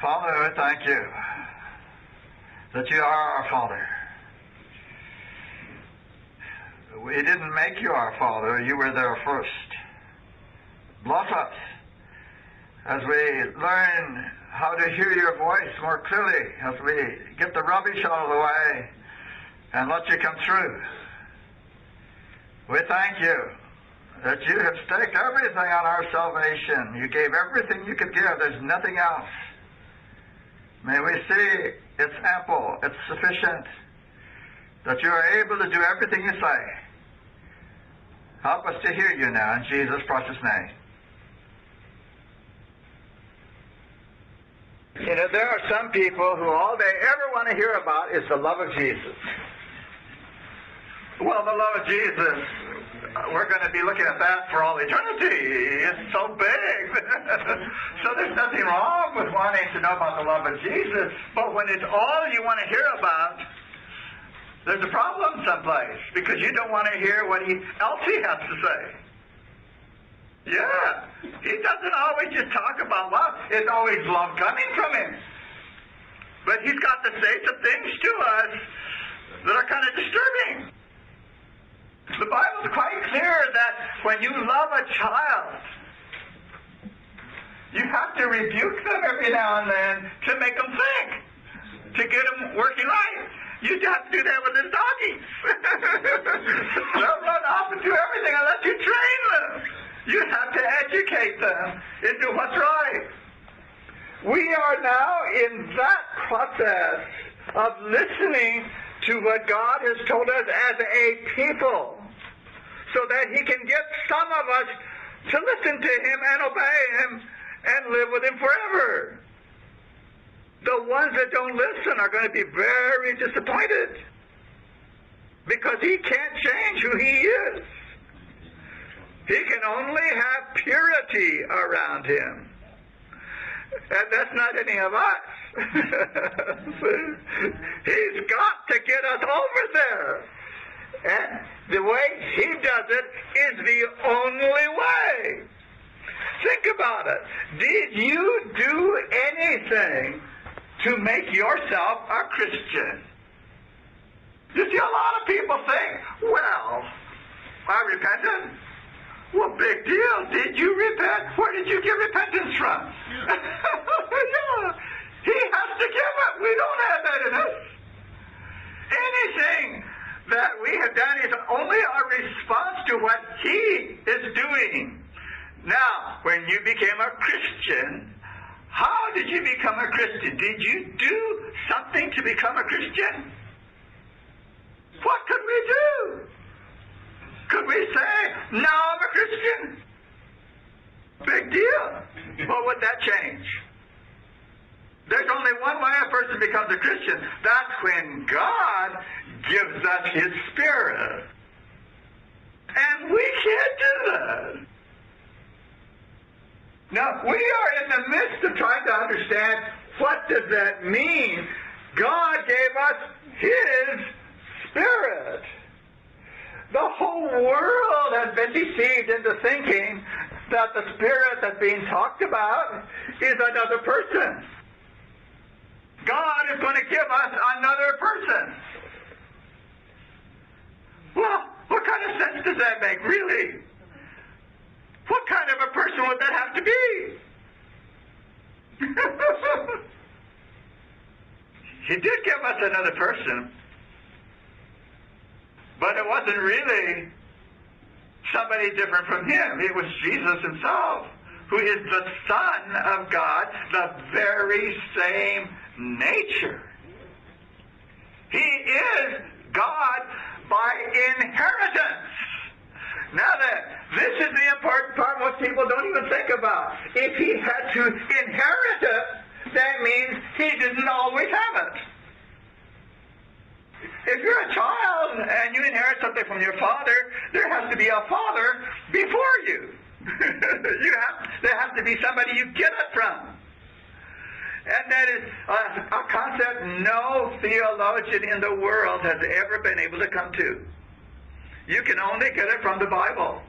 Father, I thank you that you are our Father. We didn't make you our Father. You were there first. Bless us as we learn how to hear your voice more clearly, as we get the rubbish out of the way and let you come through. We thank you that you have staked everything on our salvation. You gave everything you could give. There's nothing else. May we see it's ample, it's sufficient, that you are able to do everything you say. Help us to hear you now in Jesus' precious name. You know, there are some people who all they ever want to hear about is the love of Jesus. Well, the love of Jesus, we're going to be looking at that for all eternity. It's so big. So there's nothing wrong with wanting to know about the love of Jesus, but when it's all you want to hear about, there's a problem someplace, because you don't want to hear what else he has to say. Yeah, he doesn't always just talk about love. It's always love coming from him. But he's got to say some things to us that are kind of disturbing. The Bible's quite clear that when you love a child, you have to rebuke them every now and then to make them think, to get them working right. You have to do that with the doggies. They'll run off and do everything unless you train them. You have to educate them into what's right. We are now in that process of listening to what God has told us as a people, so that he can get some of us to listen to him and obey him and live with him forever. The ones that don't listen are going to be very disappointed, because he can't change who he is. He can only have purity around him. And that's not any of us. He's got to get us over there. And the way he does it is the only way. Think about it. Did you do anything to make yourself a Christian? You see, a lot of people think, well, I repented. Well, big deal. Did you repent? Where did you get repentance from? Yeah. He has to give it. We don't have that in us. Anything that we have done is only a response to what he is doing. Now, when you became a Christian, how did you become a Christian? Did you do something to become a Christian? What could we do? Could we say, now I'm a Christian? Big deal. What would that change? There's only one way a person becomes a Christian. That's when God gives us his Spirit. And we can't do that. Now, we are in the midst of trying to understand, what does that mean? God gave us his Spirit. The whole world has been deceived into thinking that the Spirit that's being talked about is another person. God is going to give us another person. Well, what kind of sense does that make, really? What kind of a person would that have to be? He did give us another person, but it wasn't really somebody different from him. It was Jesus himself, who is the Son of God, the very same nature. He is God by inheritance. Now then, this is the important part most people don't even think about. If he had to inherit it, that means he didn't always have it. If you're a child and you inherit something from your father, there has to be a father before you. There has to be somebody you get it from. And that is a concept no theologian in the world has ever been able to come to. You can only get it from the Bible.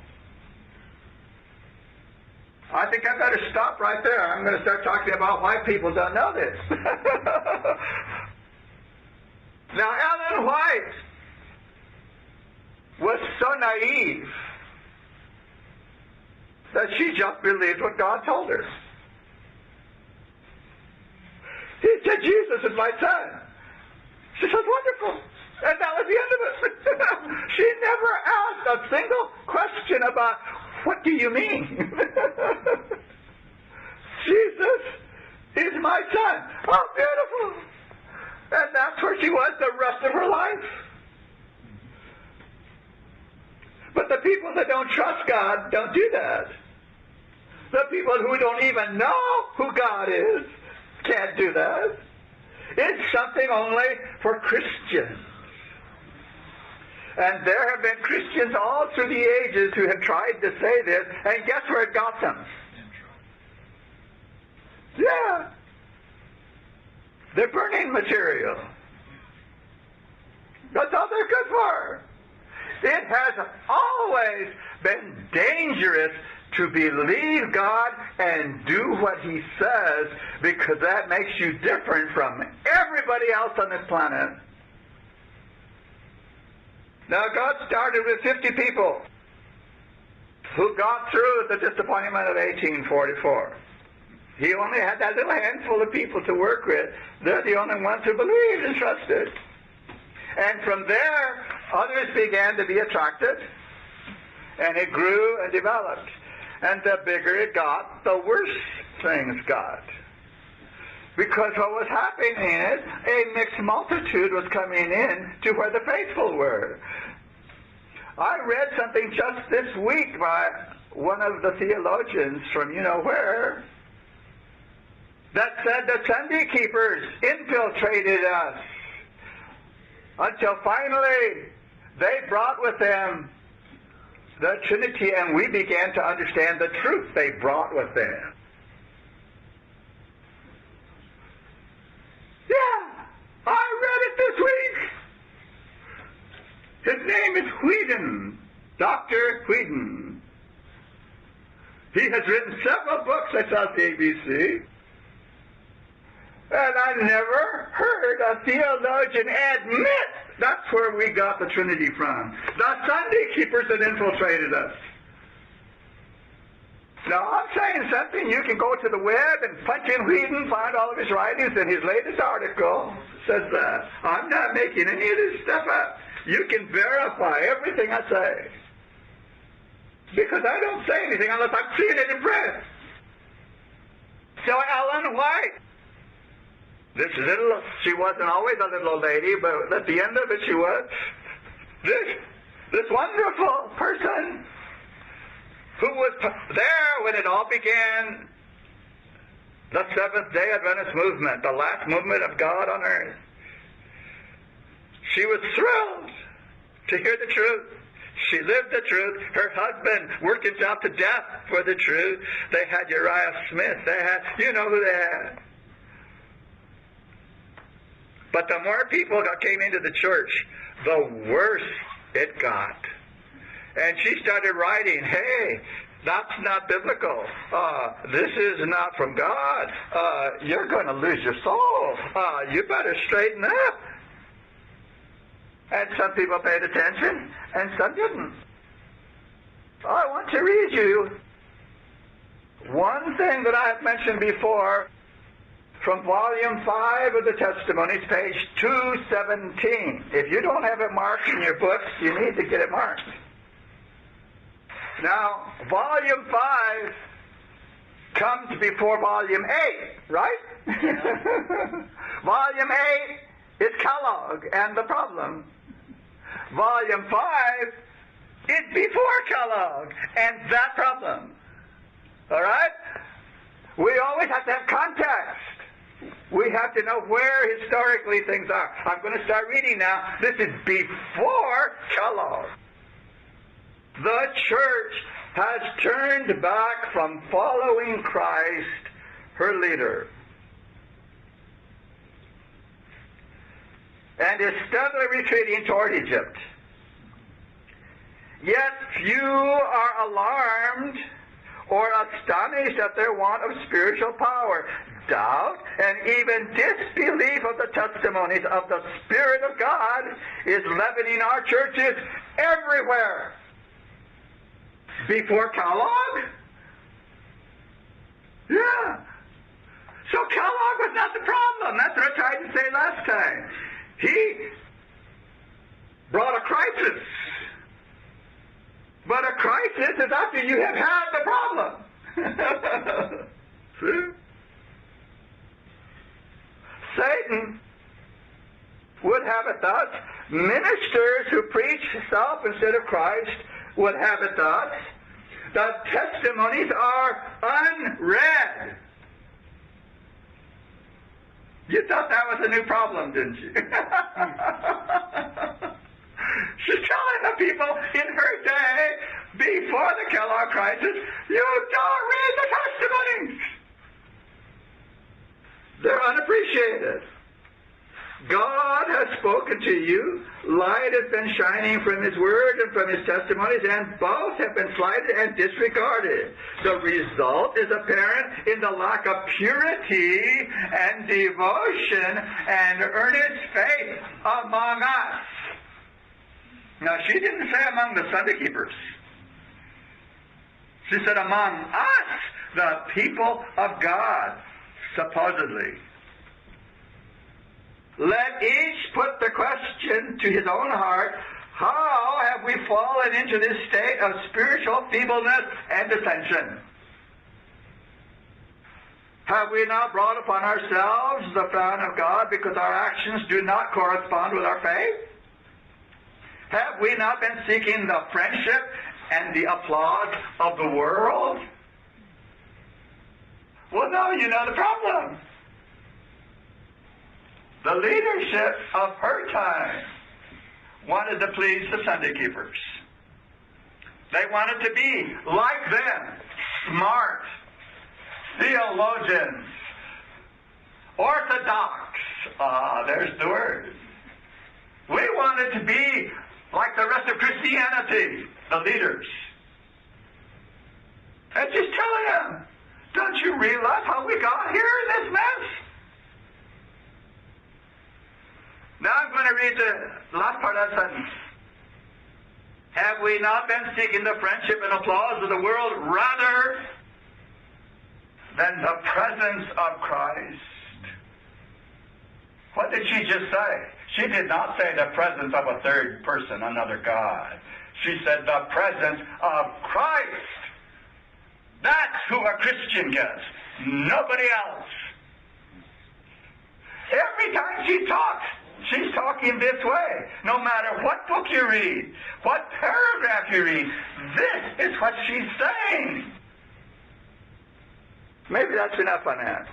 I think I better stop right there. I'm going to start talking about why people don't know this. Now, Ellen White was so naive that she just believed what God told her. He said, Jesus is my son. She said, wonderful. And that was the end of it. She never asked a single question about, what do you mean? Jesus is my son. Oh, beautiful. And that's where she was the rest of her life. But the people that don't trust God don't do that. The people who don't even know who God is can't do that. It's something only for Christians. And there have been Christians all through the ages who have tried to say this, and guess where it got them? Yeah. They're burning material. That's all they're good for. It has always been dangerous to believe God and do what He says, because that makes you different from everybody else on this planet. Now, God started with 50 people who got through the disappointment of 1844. He only had that little handful of people to work with. They're the only ones who believed and trusted. And from there, others began to be attracted, and it grew and developed. And the bigger it got, the worse things got. Because what was happening is a mixed multitude was coming in to where the faithful were. I read something just this week by one of the theologians from you-know-where that said the Sunday keepers infiltrated us until finally they brought with them the Trinity, and we began to understand the truth they brought with them. Yeah, I read it this week. His name is Whedon, Dr. Whedon. He has written several books I saw at the ABC. And I never heard a theologian admit that's where we got the Trinity from. The Sunday keepers that infiltrated us. Now, I'm saying something. You can go to the web and punch in Whedon, find all of his writings, and his latest article says that. I'm not making any of this stuff up. You can verify everything I say. Because I don't say anything unless I'm seeing it in print. So Ellen White, she wasn't always a little old lady, but at the end of it she was. This wonderful person who was there when it all began, the Seventh-day Adventist movement, the last movement of God on earth. She was thrilled to hear the truth. She lived the truth. Her husband worked himself to death for the truth. They had Uriah Smith. They had, you know who they had. But the more people came into the church, the worse it got. And she started writing, hey, that's not biblical. This is not from God. You're going to lose your soul. You better straighten up. And some people paid attention, and some didn't. I want to read you one thing that I have mentioned before from Volume 5 of the Testimonies, page 217. If you don't have it marked in your books, you need to get it marked. Now, Volume 5 comes before Volume 8, right? Volume 8 is Kellogg and the problem. Volume 5 is before Kellogg and that problem. All right? We always have to have context. We have to know where historically things are. I'm going to start reading now. This is before Kellogg. The church has turned back from following Christ, her leader, and is steadily retreating toward Egypt. Yet few are alarmed or astonished at their want of spiritual power. Doubt and even disbelief of the testimonies of the Spirit of God is leavening our churches everywhere. Before Kellogg? Yeah. So Kellogg was not the problem. That's what I tried to say last time. He brought a crisis. But a crisis is after you have had the problem. See? Satan would have it thus. Ministers who preach self instead of Christ would have it thus. The testimonies are unread. You thought that was a new problem, didn't you? She's telling the people in her day, before the Kellogg crisis, you don't read the testimonies. They're unappreciated. God has spoken to you. Light has been shining from His Word and from His testimonies, and both have been slighted and disregarded. The result is apparent in the lack of purity and devotion and earnest faith among us. Now, she didn't say among the Sunday keepers. She said among us, the people of God, supposedly. Let each put the question to his own heart, how have we fallen into this state of spiritual feebleness and dissension? Have we not brought upon ourselves the frown of God because our actions do not correspond with our faith? Have we not been seeking the friendship and the applause of the world? Well, no, you know the problem. The leadership of her time wanted to please the Sunday keepers. They wanted to be like them, smart, theologians, orthodox. There's the word. We wanted to be like the rest of Christianity, the leaders. And she's telling them, don't you realize how we got here in this mess? Now I'm going to read the last part of that sentence. Have we not been seeking the friendship and applause of the world rather than the presence of Christ? What did she just say? She did not say the presence of a third person, another God. She said the presence of Christ. That's who a Christian gets. Nobody else. Every time she talks, she's talking this way. No matter what book you read, what paragraph you read, this is what she's saying. Maybe that's enough on that.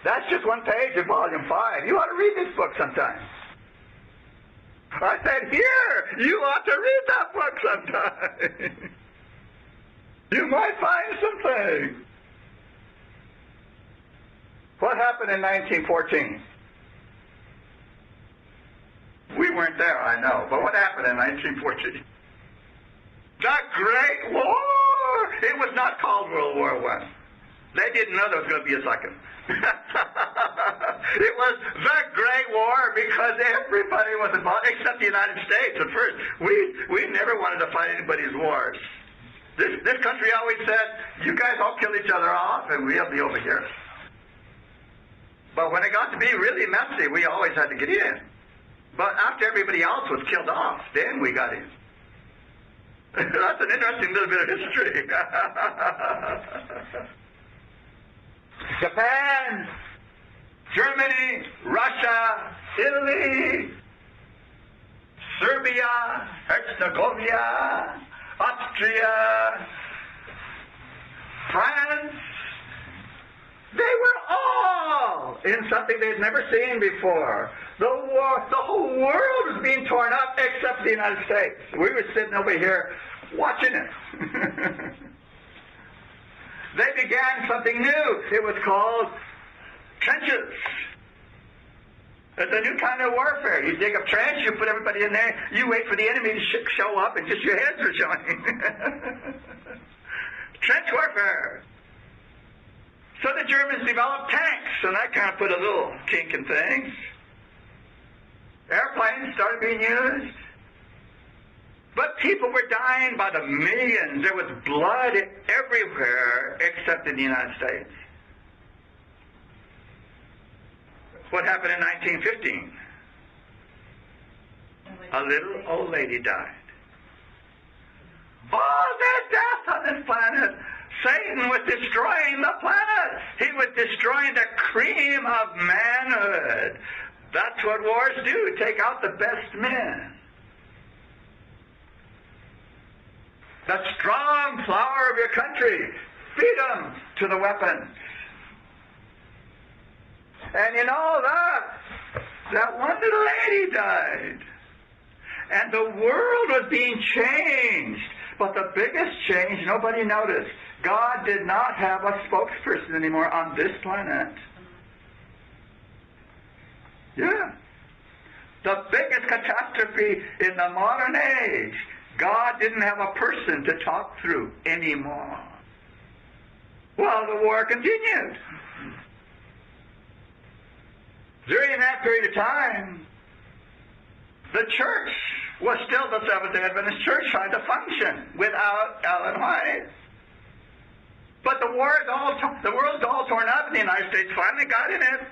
That's just one page of volume 5. You ought to read this book sometime. I said, here, you ought to read that book sometime. You might find something. What happened in 1914? We weren't there, I know, but what happened in 1914? The Great War! It was not called World War I. They didn't know there was going to be a second. It was the Great War because everybody was involved, except the United States at first. We never wanted to fight anybody's wars. This country always said, you guys all kill each other off and we'll be over here. But when it got to be really messy, we always had to get in. But after everybody else was killed off, then we got in. That's an interesting little bit of history. Japan, Germany, Russia, Italy, Serbia, Herzegovina, Austria, France. They were all in something they'd never seen before. The whole world was being torn up except the United States. We were sitting over here watching it. They began something new. It was called trenches. It's a new kind of warfare. You dig a trench, you put everybody in there, you wait for the enemy to show up, and just your heads are showing. trench warfare. So the Germans developed tanks, and that kind of put a little kink in things. Airplanes started being used. But people were dying by the millions. There was blood everywhere except in the United States. What happened in 1915? A little old lady died. All that death on this planet. Satan was destroying the planet. He was destroying the cream of manhood. That's what wars do, take out the best men. The strong flower of your country, feed them to the weapons. And you know that one little lady died. And the world was being changed. But the biggest change nobody noticed. God did not have a spokesperson anymore on this planet. Yeah. The biggest catastrophe in the modern age. God didn't have a person to talk through anymore. Well, the war continued. During that period of time, the church was still the Seventh-day Adventist Church trying to function without Ellen White. But the world's all torn up, and the United States finally got in it.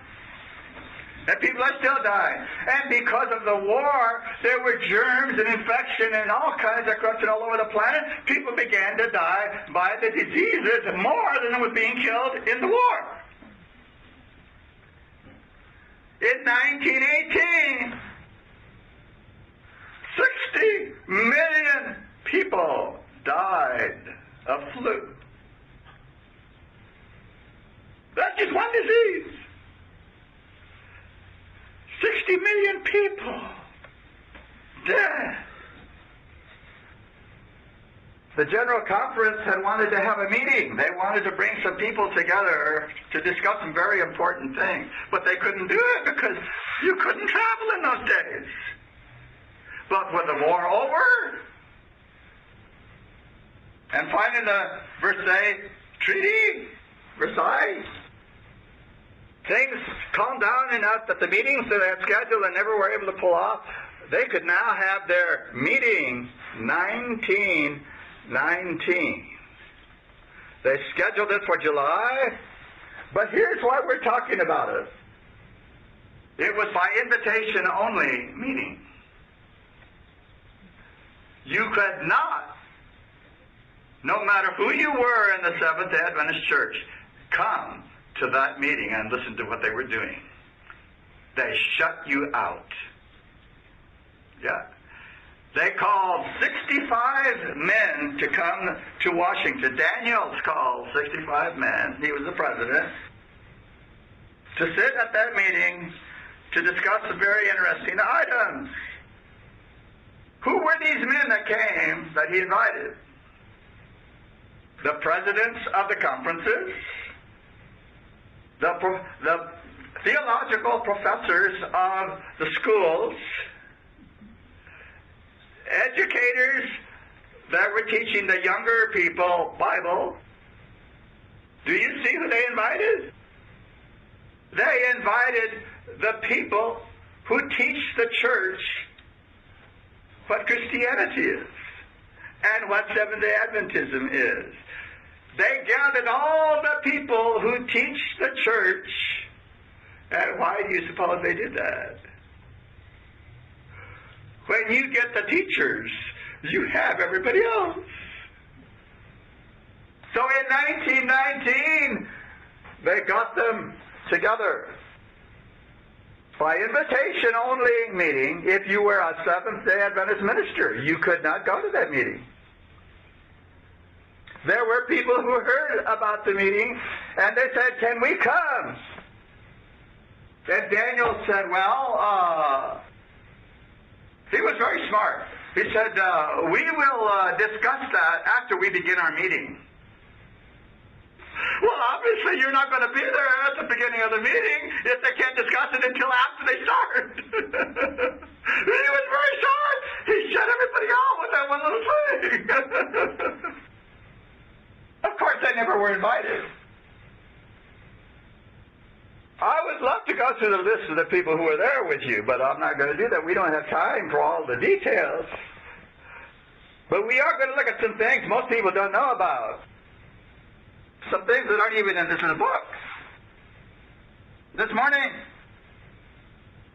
And people are still dying. And because of the war, there were germs and infection and all kinds of corruption all over the planet. People began to die by the diseases more than was being killed in the war. In 1918, 60 million people died of flu. That's just one disease. 60 million people dead. The General Conference had wanted to have a meeting. They wanted to bring some people together to discuss some very important things. But they couldn't do it because you couldn't travel in those days. But with the war over, and finally the Versailles, things calmed down enough that the meetings that they had scheduled and never were able to pull off, they could now have their meeting 1919. They scheduled it for July, but here's why we're talking about it. It was by invitation only meeting. You could not, no matter who you were in the Seventh-day Adventist Church, come to that meeting and listen to what they were doing. They shut you out. Yeah. They called 65 men to come to Washington. Daniels called 65 men. He was the president. To sit at that meeting to discuss some very interesting items. Who were these men that came that he invited? The presidents of the conferences, the theological professors of the schools, educators that were teaching the younger people Bible. Do you see who they invited? They invited the people who teach the church what Christianity is and what Seventh-day Adventism is. They gathered all the people who teach the church. And why do you suppose they did that? When you get the teachers, you have everybody else. So in 1919, they got them together. By invitation only meeting. If you were a Seventh-day Adventist minister, you could not go to that meeting. There were people who heard about the meeting, and they said, "Can we come?" And Daniel said, well, he was very smart. He said, we will discuss that after we begin our meeting. Well, obviously you're not going to be there at the beginning of the meeting if they can't discuss it until after they start. He was very smart. He shut everybody out with that one little thing. Of course, course, they never were invited. I would love to go through the list of the people who were there with you, but I'm not going to do that. We don't have time for all the details. But we are going to look at some things most people don't know about. Some things that aren't even in this book. This morning,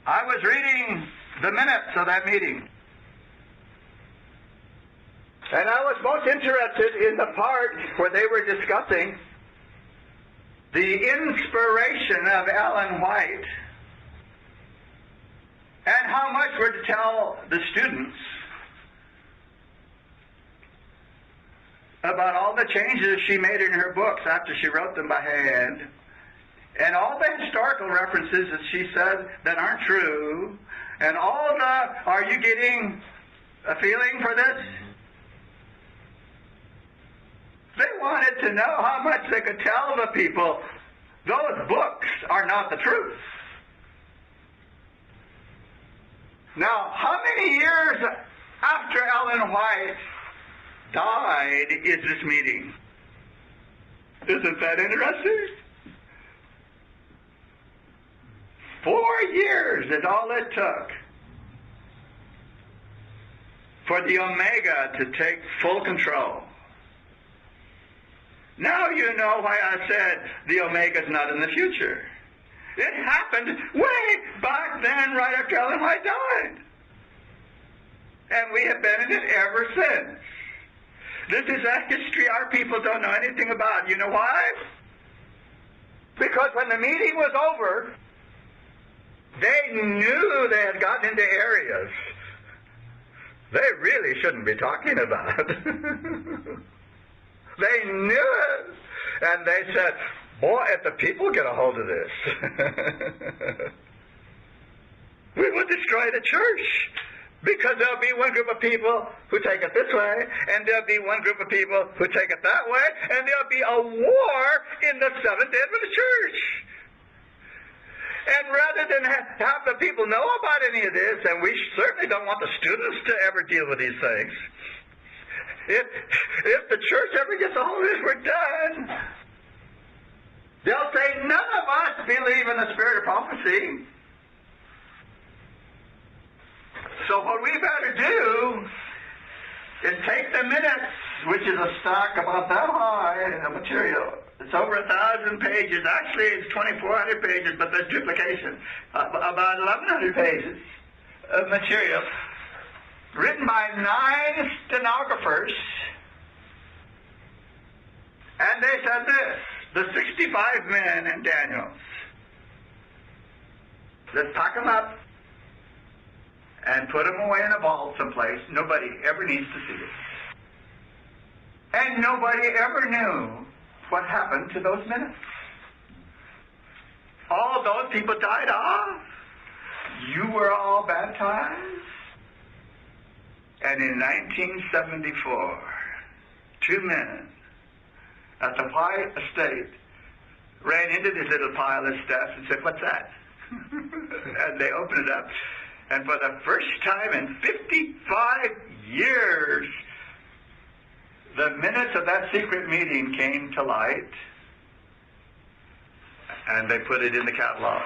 I was reading the minutes of that meeting. And I was most interested in the part where they were discussing the inspiration of Ellen White and how much we're to tell the students about all the changes she made in her books after she wrote them by hand, and all the historical references that she said that aren't true, and all the, are you getting a feeling for this? They wanted to know how much they could tell the people those books are not the truth. Now, how many years after Ellen White died is this meeting? Isn't that interesting? 4 years is all it took for the Omega to take full control. Now you know why I said the Omega's not in the future. It happened way back then, right after Ellen White died. And we have been in it ever since. This is a history our people don't know anything about. You know why? Because when the meeting was over, they knew they had gotten into areas they really shouldn't be talking about. They knew it. And they said, boy, if the people get a hold of this, we will destroy the church. Because there'll be one group of people who take it this way, and there'll be one group of people who take it that way, and there'll be a war in the Seventh-day Adventist Church. And rather than have the people know about any of this, and we certainly don't want the students to ever deal with these things, if the church ever gets a hold of this, we're done. They'll say, none of us believe in the spirit of prophecy. So what we better do is take the minutes, which is a stack about that high of material. It's over 1,000 pages. Actually, it's 2,400 pages, but there's duplication. About 1,100 pages of material written by 9 stenographers. And they said this, the 65 men in Daniel's. Let's pack them up and put them away in a vault someplace. Nobody ever needs to see it. And nobody ever knew what happened to those minutes. All those people died off. You were all baptized. And in 1974, 2 men at the Pye Estate ran into this little pile of stuff and said, what's that? And they opened it up. And for the first time in 55 years, the minutes of that secret meeting came to light, and they put it in the catalog.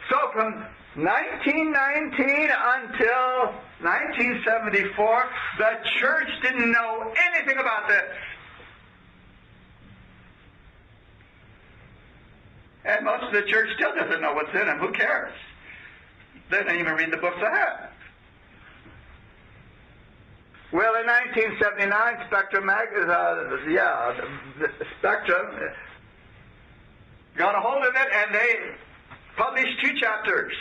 So from 1919 until 1974, the church didn't know anything about this. And most of the church still doesn't know what's in them. Who cares? They didn't even read the books ahead. Well, in 1979, Spectrum got a hold of it, and they published 2 chapters.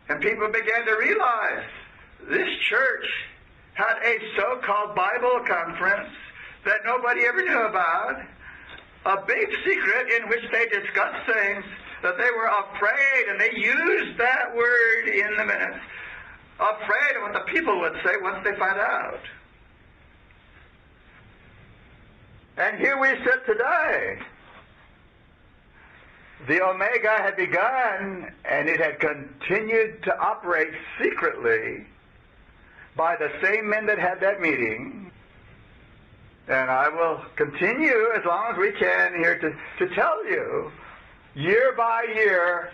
And people began to realize this church had a so-called Bible conference that nobody ever knew about, a big secret in which they discussed things that they were afraid, and they used that word in the minutes, afraid of what the people would say once they find out. And here we sit today. The Omega had begun, and it had continued to operate secretly by the same men that had that meeting. And I will continue as long as we can here to tell you, year by year,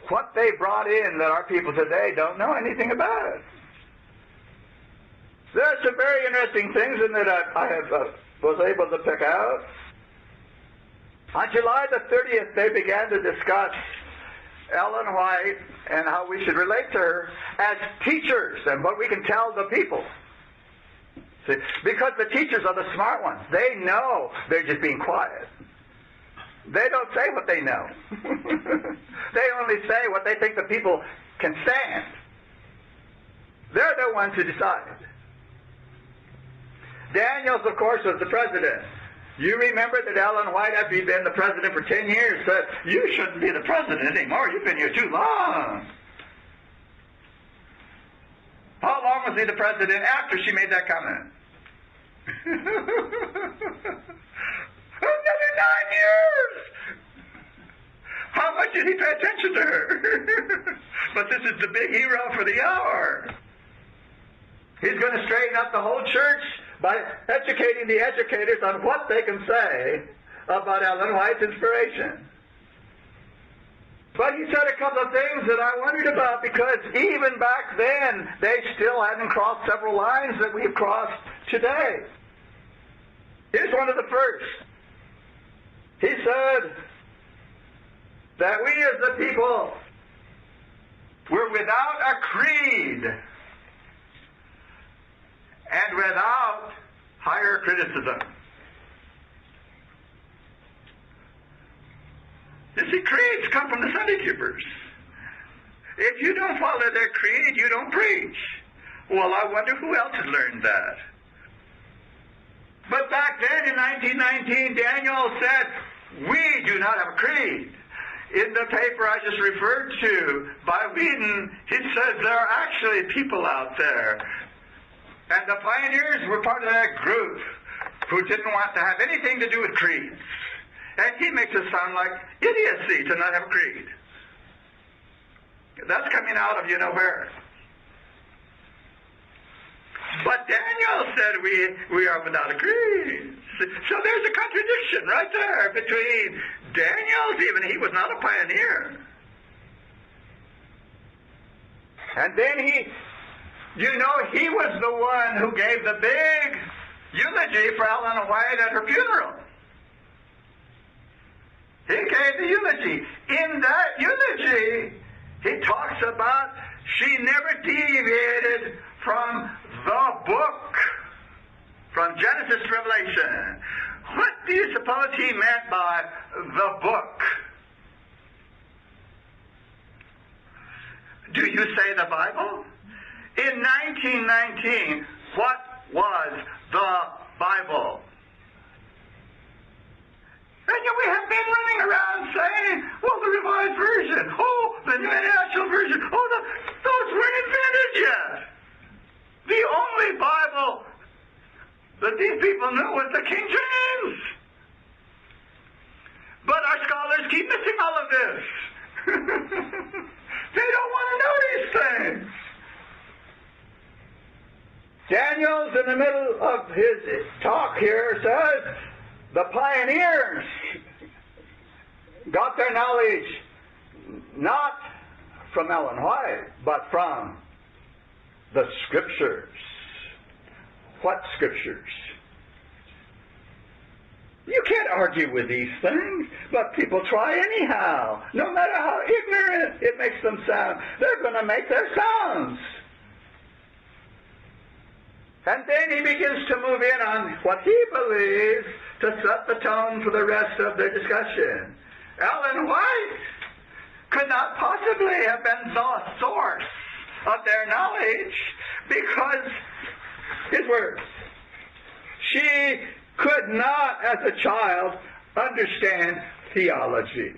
what they brought in that our people today don't know anything about. There are some very interesting things in that I was able to pick out. On July the 30th, they began to discuss Ellen White and how we should relate to her as teachers and what we can tell the people. See, because the teachers are the smart ones. They know they're just being quiet. They don't say what they know. They only say what they think the people can stand. They're the ones who decide. Daniels, of course, was the president. You remember that Ellen White, after he'd been the president for 10 years, said, "You shouldn't be the president anymore. You've been here too long." How long was he the president after she made that comment? Another 9 years! How much did he pay attention to her? But this is the big hero for the hour. He's going to straighten up the whole church by educating the educators on what they can say about Ellen White's inspiration. But he said a couple of things that I wondered about, because even back then, they still hadn't crossed several lines that we've crossed today. Here's one of the first. He said that we as the people were without a creed and without higher criticism. You see, creeds come from the Sunday keepers. If you don't follow their creed, you don't preach. Well, I wonder who else had learned that. But back then in 1919, Daniel said, we do not have a creed. In the paper I just referred to by Whedon, he says there are actually people out there. And the pioneers were part of that group who didn't want to have anything to do with creeds. And he makes it sound like idiocy to not have a creed. That's coming out of you-know-where. But Daniel said we are without a creed. So there's a contradiction right there between Daniel's, even he was not a pioneer. And then he was the one who gave the big eulogy for Ellen White at her funeral. He gave the eulogy. In that eulogy, he talks about she never deviated from the book, from Genesis to Revelation. What do you suppose he meant by the book? Do you say the Bible? In 1919, what was the Bible? And yet we have been running around saying, well, the Revised Version, oh, the New International Version, oh, those weren't invented yet. The only Bible that these people knew was the King James. But our scholars keep missing all of this. They don't want to know these things. Daniel's in the middle of his talk here says, the pioneers got their knowledge not from Ellen White, but from the Scriptures. What Scriptures? You can't argue with these things, but people try anyhow. No matter how ignorant it makes them sound, they're going to make their sounds. And then he begins to move in on what he believes to set the tone for the rest of their discussion. Ellen White could not possibly have been the source of their knowledge because, his words, she could not, as a child, understand theology.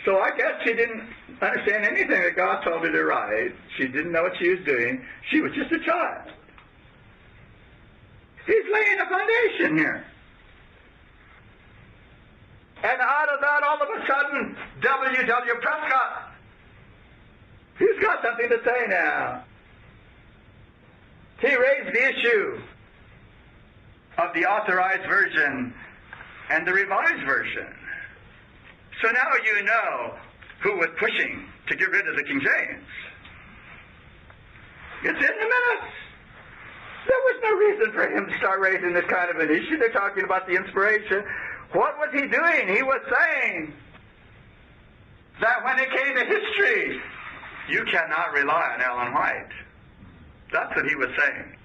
So I guess she didn't understand anything that God told her to write. She didn't know what she was doing. She was just a child. He's laying a foundation here. And out of that, all of a sudden, W.W. Prescott, he's got something to say now. He raised the issue of the Authorized Version and the Revised Version. So now you know who was pushing to get rid of the King James. It's in the minutes. There was no reason for him to start raising this kind of an issue. They're talking about the inspiration. What was he doing? He was saying that when it came to history, you cannot rely on Ellen White. That's what he was saying.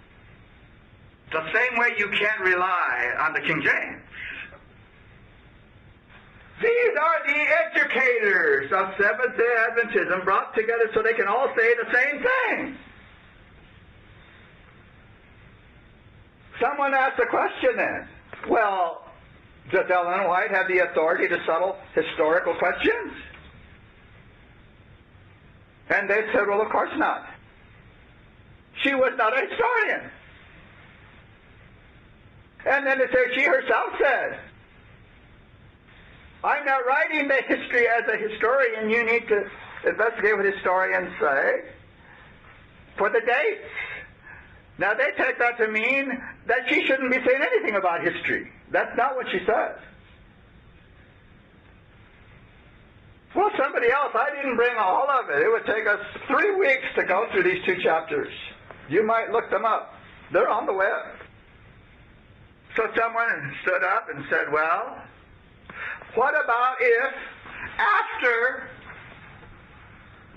The same way you can't rely on the King James. These are the educators of Seventh-day Adventism brought together so they can all say the same thing. Someone asked a question then. Well, does Ellen White have the authority to settle historical questions? And they said, well, of course not. She was not a historian. And then they said, she herself said, I'm not writing the history as a historian. You need to investigate what historians say for the dates. Now, they take that to mean that she shouldn't be saying anything about history. That's not what she says. Well, somebody else, I didn't bring all of it. It would take us 3 weeks to go through these 2 chapters. You might look them up. They're on the web. So someone stood up and said, well, what about if after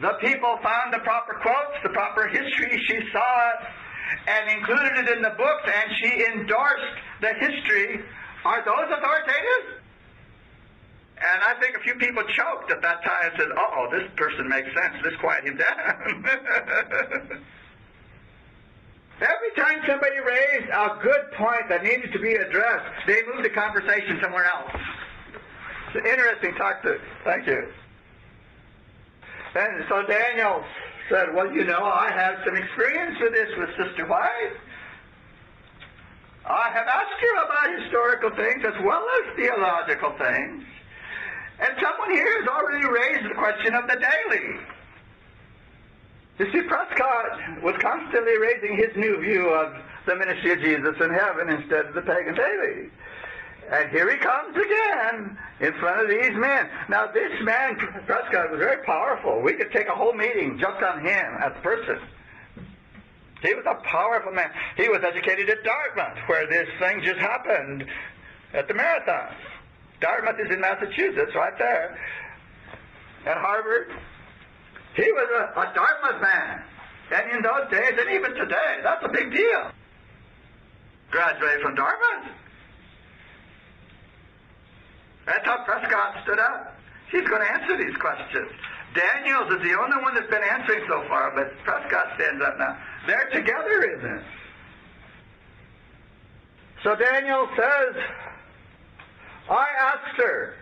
the people found the proper quotes, the proper history, she saw it and included it in the books and she endorsed the history, are those authoritative? And I think a few people choked at that time and said, uh-oh, this person makes sense. Let's quiet him down. Every time somebody raised a good point that needed to be addressed, they moved the conversation somewhere else. It's an interesting talk to. Thank you. And so Daniel said, well, you know, I have some experience with this with Sister White. I have asked her about historical things as well as theological things. And someone here has already raised the question of the daily. You see, Prescott was constantly raising his new view of the ministry of Jesus in heaven instead of the pagan daily. And here he comes again in front of these men. Now, this man, Prescott, was very powerful. We could take a whole meeting just on him as a person. He was a powerful man. He was educated at Dartmouth, where this thing just happened at the marathon. Dartmouth is in Massachusetts, right there. At Harvard. He was a Dartmouth man. And in those days, and even today, that's a big deal. Graduated from Dartmouth. That's how Prescott stood up. He's going to answer these questions. Daniels is the only one that's been answering so far, but Prescott stands up now. They're together in this. So Daniel says, I asked her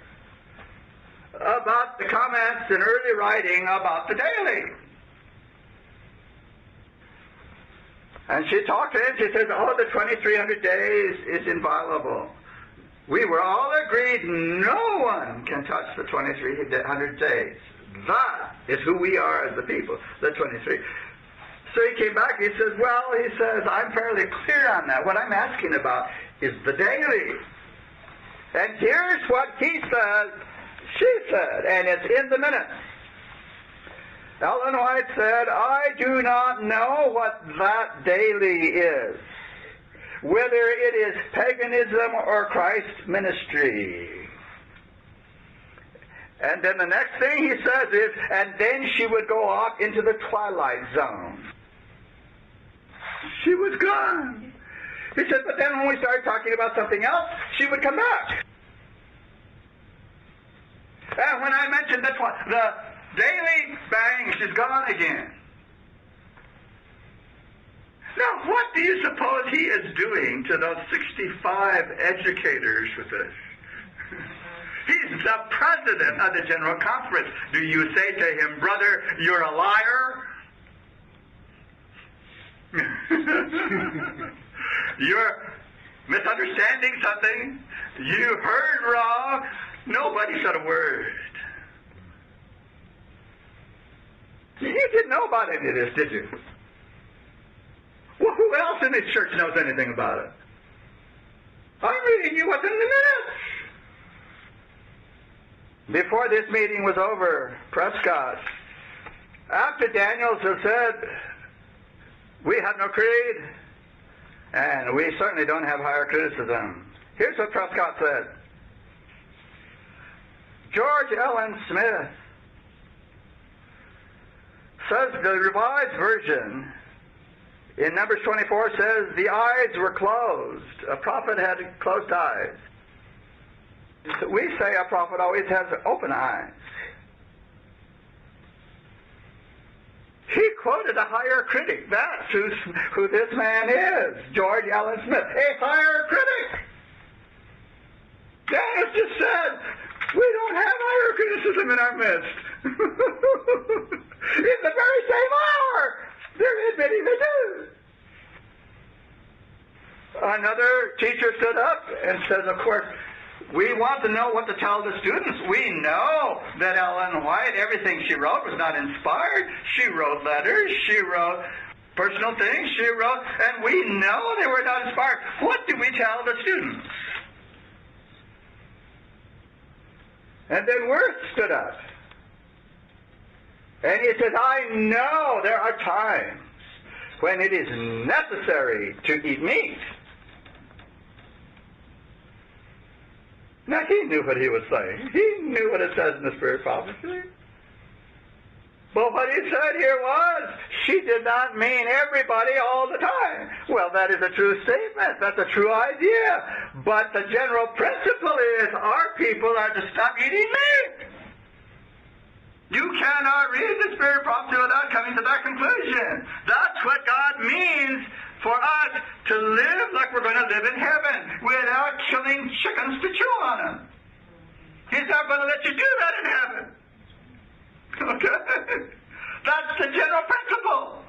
about the comments in early writing about the daily. And she talked to him. She says, oh, the 2300 days is inviolable. We were all agreed no one can touch the 2300 days. That is who we are as the people, the 23. So he came back, he says, well, he says, I'm fairly clear on that. What I'm asking about is the daily. And here's what he said, she said, and it's in the minutes. Ellen White said, I do not know what that daily is, whether it is paganism or Christ's ministry. And then the next thing he says is, and then she would go off into the twilight zone. She was gone. He said, but then when we started talking about something else, she would come back. And when I mentioned the daily, bang, she's gone again. Now, what do you suppose he is doing to those 65 educators with this? He's the president of the General Conference. Do you say to him, brother, you're a liar? You're misunderstanding something. You heard wrong. Nobody said a word. You didn't know about any of this, did you? Well, who else in this church knows anything about it? I'm reading you what's in the minutes. Before this meeting was over, Prescott, after Daniels had said, we have no creed, and we certainly don't have higher criticism. Here's what Prescott said. George Ellen Smith says the Revised Version in Numbers 24 says the eyes were closed. A prophet had closed eyes. We say a prophet always has open eyes. He quoted a higher critic. That's who this man is, George Allen Smith, a higher critic. Dennis just said, we don't have higher criticism in our midst. In the very same hour, they're admitting they do. Another teacher stood up and said, of course, we want to know what to tell the students. We know that Ellen White, everything she wrote was not inspired. She wrote letters, she wrote personal things, she wrote, and we know they were not inspired. What do we tell the students? And then Worth stood up. And he said, I know there are times when it is necessary to eat meat. Now, he knew what he was saying. He knew what it says in the Spirit prophecy. But what he said here was, she did not mean everybody all the time. Well, that is a true statement. That's a true idea. But the general principle is our people are to stop eating meat. You cannot read the Spirit prophecy without coming to that conclusion. That's what God means for us to live like we're going to live in heaven without killing chickens to chew on them. He's not going to let you do that in heaven. Okay? That's the general principle.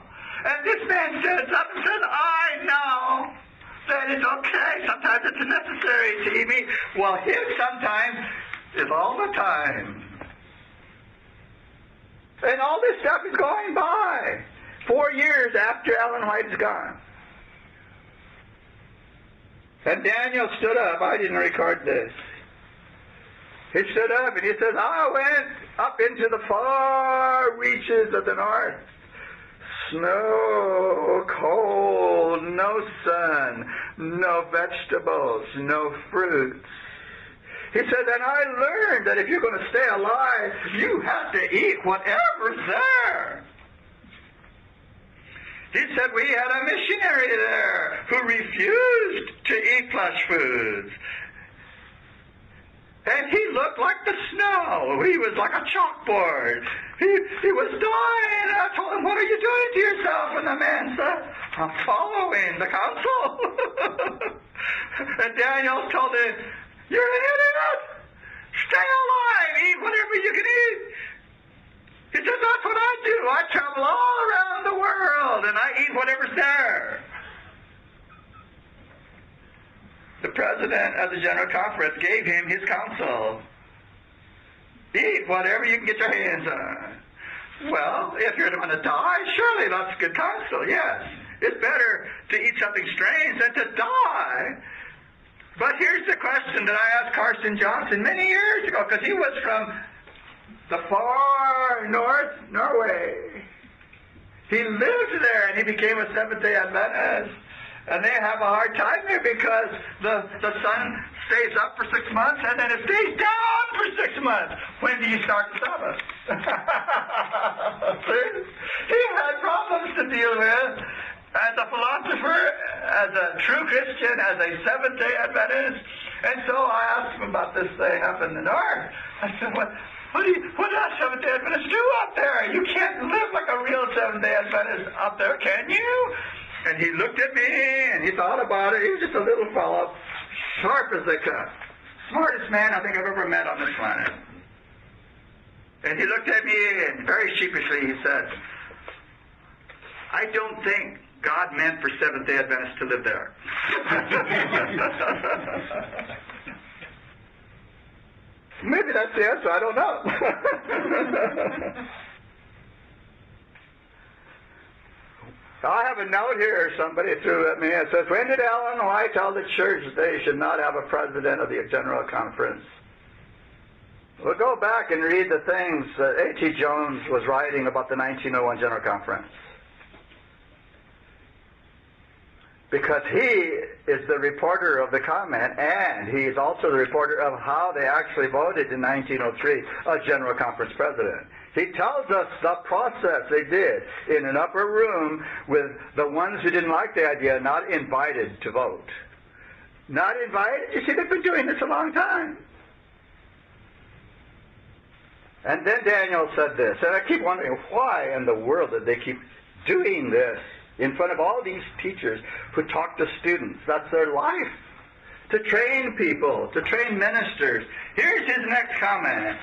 And this man stands up and says, I know that it's okay. Sometimes it's necessary to eat meat. Well, his sometimes is all the time. And all this stuff is going by 4 years after Ellen White is gone. And Daniel stood up. I didn't record this. He stood up and he says, I went up into the far reaches of the north. Snow, cold, no sun, no vegetables, no fruits. He said, and I learned that if you're going to stay alive, you have to eat whatever's there. He said we had a missionary there who refused to eat flesh foods. And he looked like the snow. He was like a chalkboard. He was dying. And I told him, what are you doing to yourself? And the man said, I'm following the counsel. And Daniel told him, you're an idiot. Stay alive. Eat whatever you can eat. He said, that's what I do. I travel all around the world, and I eat whatever's there. The president of the General Conference gave him his counsel. Eat whatever you can get your hands on. Well, if you're going to die, surely that's good counsel, yes. It's better to eat something strange than to die. But here's the question that I asked Carson Johnson many years ago, because he was from the far north, Norway. He lived there, and he became a Seventh-day Adventist. And they have a hard time there because the sun stays up for 6 months, and then it stays down for 6 months. When do you start the Sabbath? He had problems to deal with. As a philosopher, as a true Christian, as a Seventh-day Adventist. And so I asked him about this thing up in the north. I said, what does Seventh-day Adventists do up there? You can't live like a real Seventh-day Adventist up there, can you? And he looked at me, and he thought about it. He was just a little fellow, sharp as they cut. Smartest man I think I've ever met on this planet. And he looked at me, and very sheepishly he said, I don't think God meant for Seventh-day Adventists to live there. Maybe that's the answer. I don't know. I have a note here somebody threw at me. It says, when did Ellen White tell the church they should not have a president of the General Conference? We'll go back and read the things that A.T. Jones was writing about the 1901 General Conference. Because he is the reporter of the comment, and he is also the reporter of how they actually voted in 1903 a General Conference president. He tells us the process they did in an upper room with the ones who didn't like the idea not invited to vote. Not invited? You see, they've been doing this a long time. And then Daniel said this, and I keep wondering, why in the world did they keep doing this in front of all these teachers who talk to students? That's their life, to train people, to train ministers. Here's his next comment.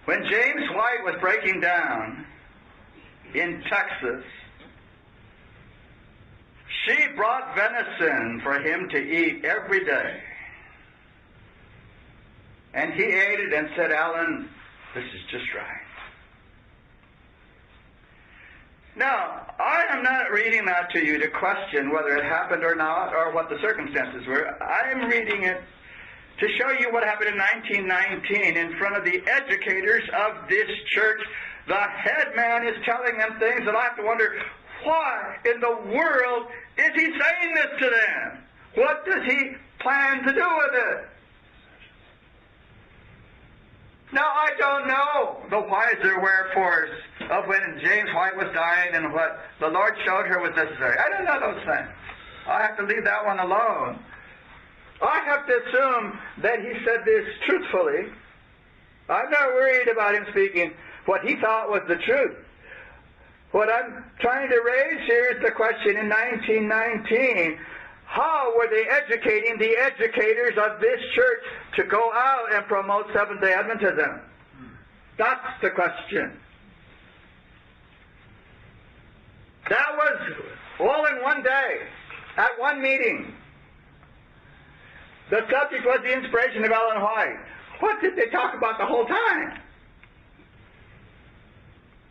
When James White was breaking down in Texas, she brought venison for him to eat every day. And he ate it and said, Alan, this is just right. Now, I am not reading that to you to question whether it happened or not, or what the circumstances were. I am reading it to show you what happened in 1919 in front of the educators of this church. The head man is telling them things that I have to wonder, why in the world is he saying this to them? What does he plan to do with it? Now, I don't know the whys or wherefores of when James White was dying and what the Lord showed her was necessary. I don't know those things. I have to leave that one alone. I have to assume that he said this truthfully. I'm not worried about him speaking what he thought was the truth. What I'm trying to raise here is the question in 1919, how were they educating the educators of this church to go out and promote Seventh-day Adventism? That's the question. That was all in one day, at one meeting. The subject was the inspiration of Ellen White. What did they talk about the whole time?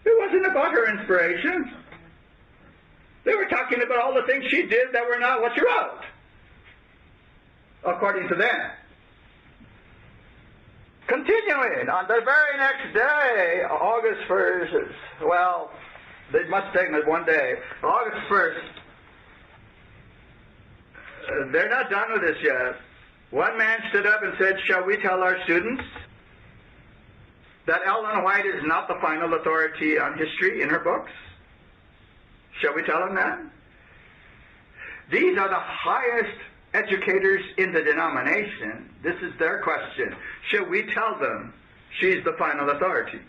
It wasn't about her inspiration. They were talking about all the things she did that were not what she wrote, according to them. Continuing, on the very next day, August 1st, well, they must have taken it one day, August 1st, they're not done with this yet. One man stood up and said, shall we tell our students that Ellen White is not the final authority on history in her books? Shall we tell them that? These are the highest educators in the denomination. This is their question. Shall we tell them she's the final authority?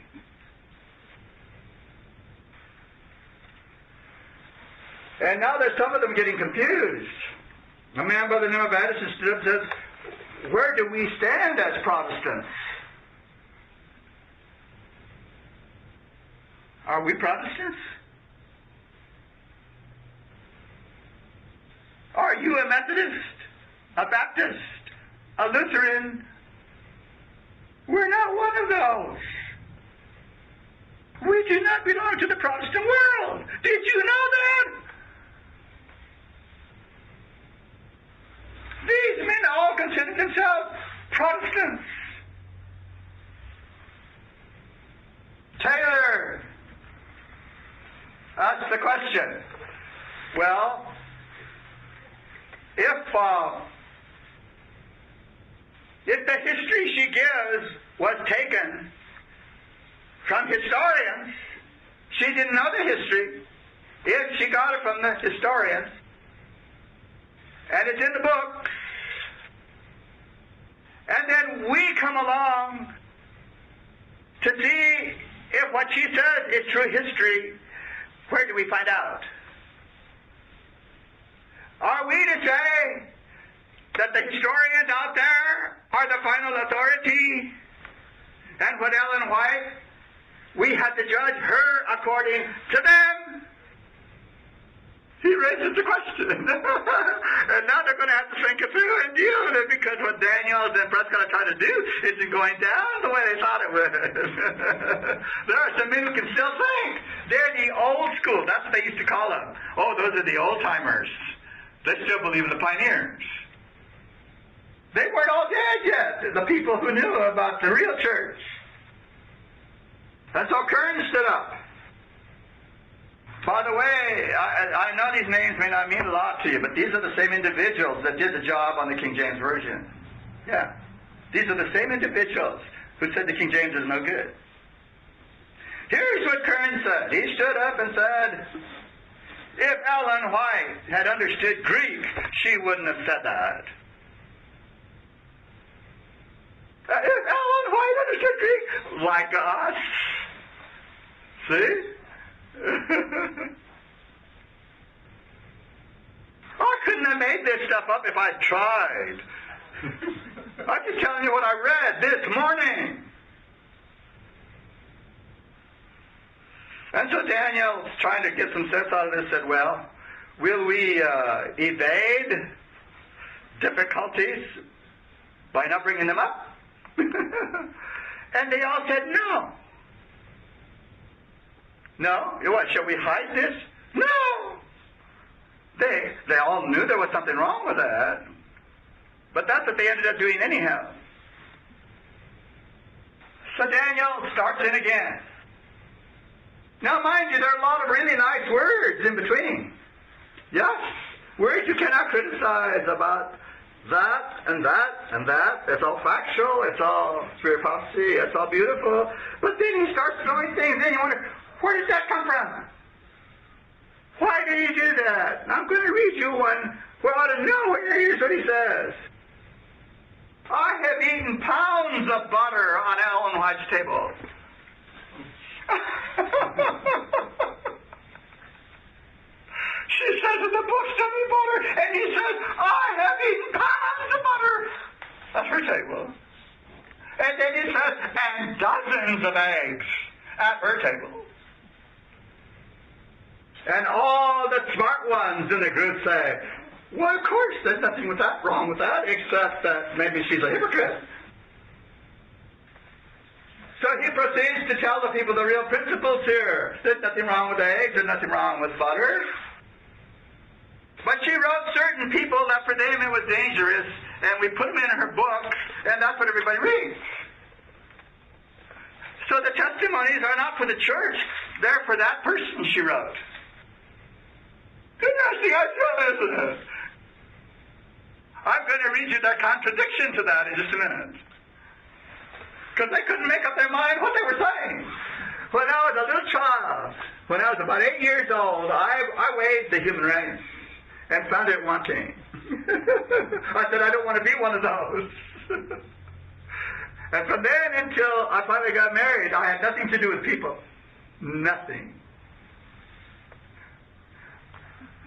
And now there's some of them getting confused. A man by the name of Addison stood up and says, where do we stand as Protestants? Are we Protestants? Are you a Methodist, a Baptist, a Lutheran? We're not one of those. We do not belong to the Protestant world. Did you know that? These men all consider themselves Protestants. Taylor asked the question, well, if the history she gives was taken from historians, she didn't know the history. If she got it from the historians, and it's in the books, and then we come along to see if what she says is true history, where do we find out? Are we to say that the historians out there are the final authority? And what Ellen White, we have to judge her according to them? He raises the question. And now they're going to have to think it through and deal with it, because what Daniel and Prescott are trying to do isn't going down the way they thought it would. There are some men who can still think. They're the old school. That's what they used to call them. Oh, those are the old-timers. They still believe in the pioneers. They weren't all dead yet, the people who knew about the real church. And so Kern stood up. By the way, I know these names may not mean a lot to you, but these are the same individuals that did the job on the King James Version. Yeah. These are the same individuals who said the King James is no good. Here's what Kern said. He stood up and said, if Ellen White had understood Greek, she wouldn't have said that. If Ellen White understood Greek, like us. See? I couldn't have made this stuff up if I tried. I'm just telling you what I read this morning. And so Daniel, trying to get some sense out of this, said, well, will we evade difficulties by not bringing them up? And they all said no. No? What, shall we hide this? No! They all knew there was something wrong with that. But that's what they ended up doing anyhow. So Daniel starts in again. Now mind you, there are a lot of really nice words in between. Yes? Words you cannot criticize about that and that and that. It's all factual, it's all spirit prophecy, it's all beautiful. But then he starts throwing things in. You wonder, where did that come from? Why did he do that? I'm going to read you one where out of nowhere, here's what he says. I have eaten pounds of butter on Ellen White's table. She says in the book, study butter, and he says, I have eaten pounds of butter at her table. And then he says, and dozens of eggs at her table. And all the smart ones in the group say, well, of course, there's nothing wrong with that, except that maybe she's a hypocrite. So he proceeds to tell the people the real principles here. There's nothing wrong with eggs, there's nothing wrong with butter. But she wrote certain people that for them it was dangerous, and we put them in her books, and that's what everybody reads. So the testimonies are not for the church, they're for that person she wrote. Interesting idea, isn't it? I'm going to read you the contradiction to that in just a minute. Because they couldn't make up their mind what they were saying. When I was a little child, when I was about 8 years old, I weighed the human race and found it wanting. I said, I don't want to be one of those. And from then until I finally got married, I had nothing to do with people. Nothing.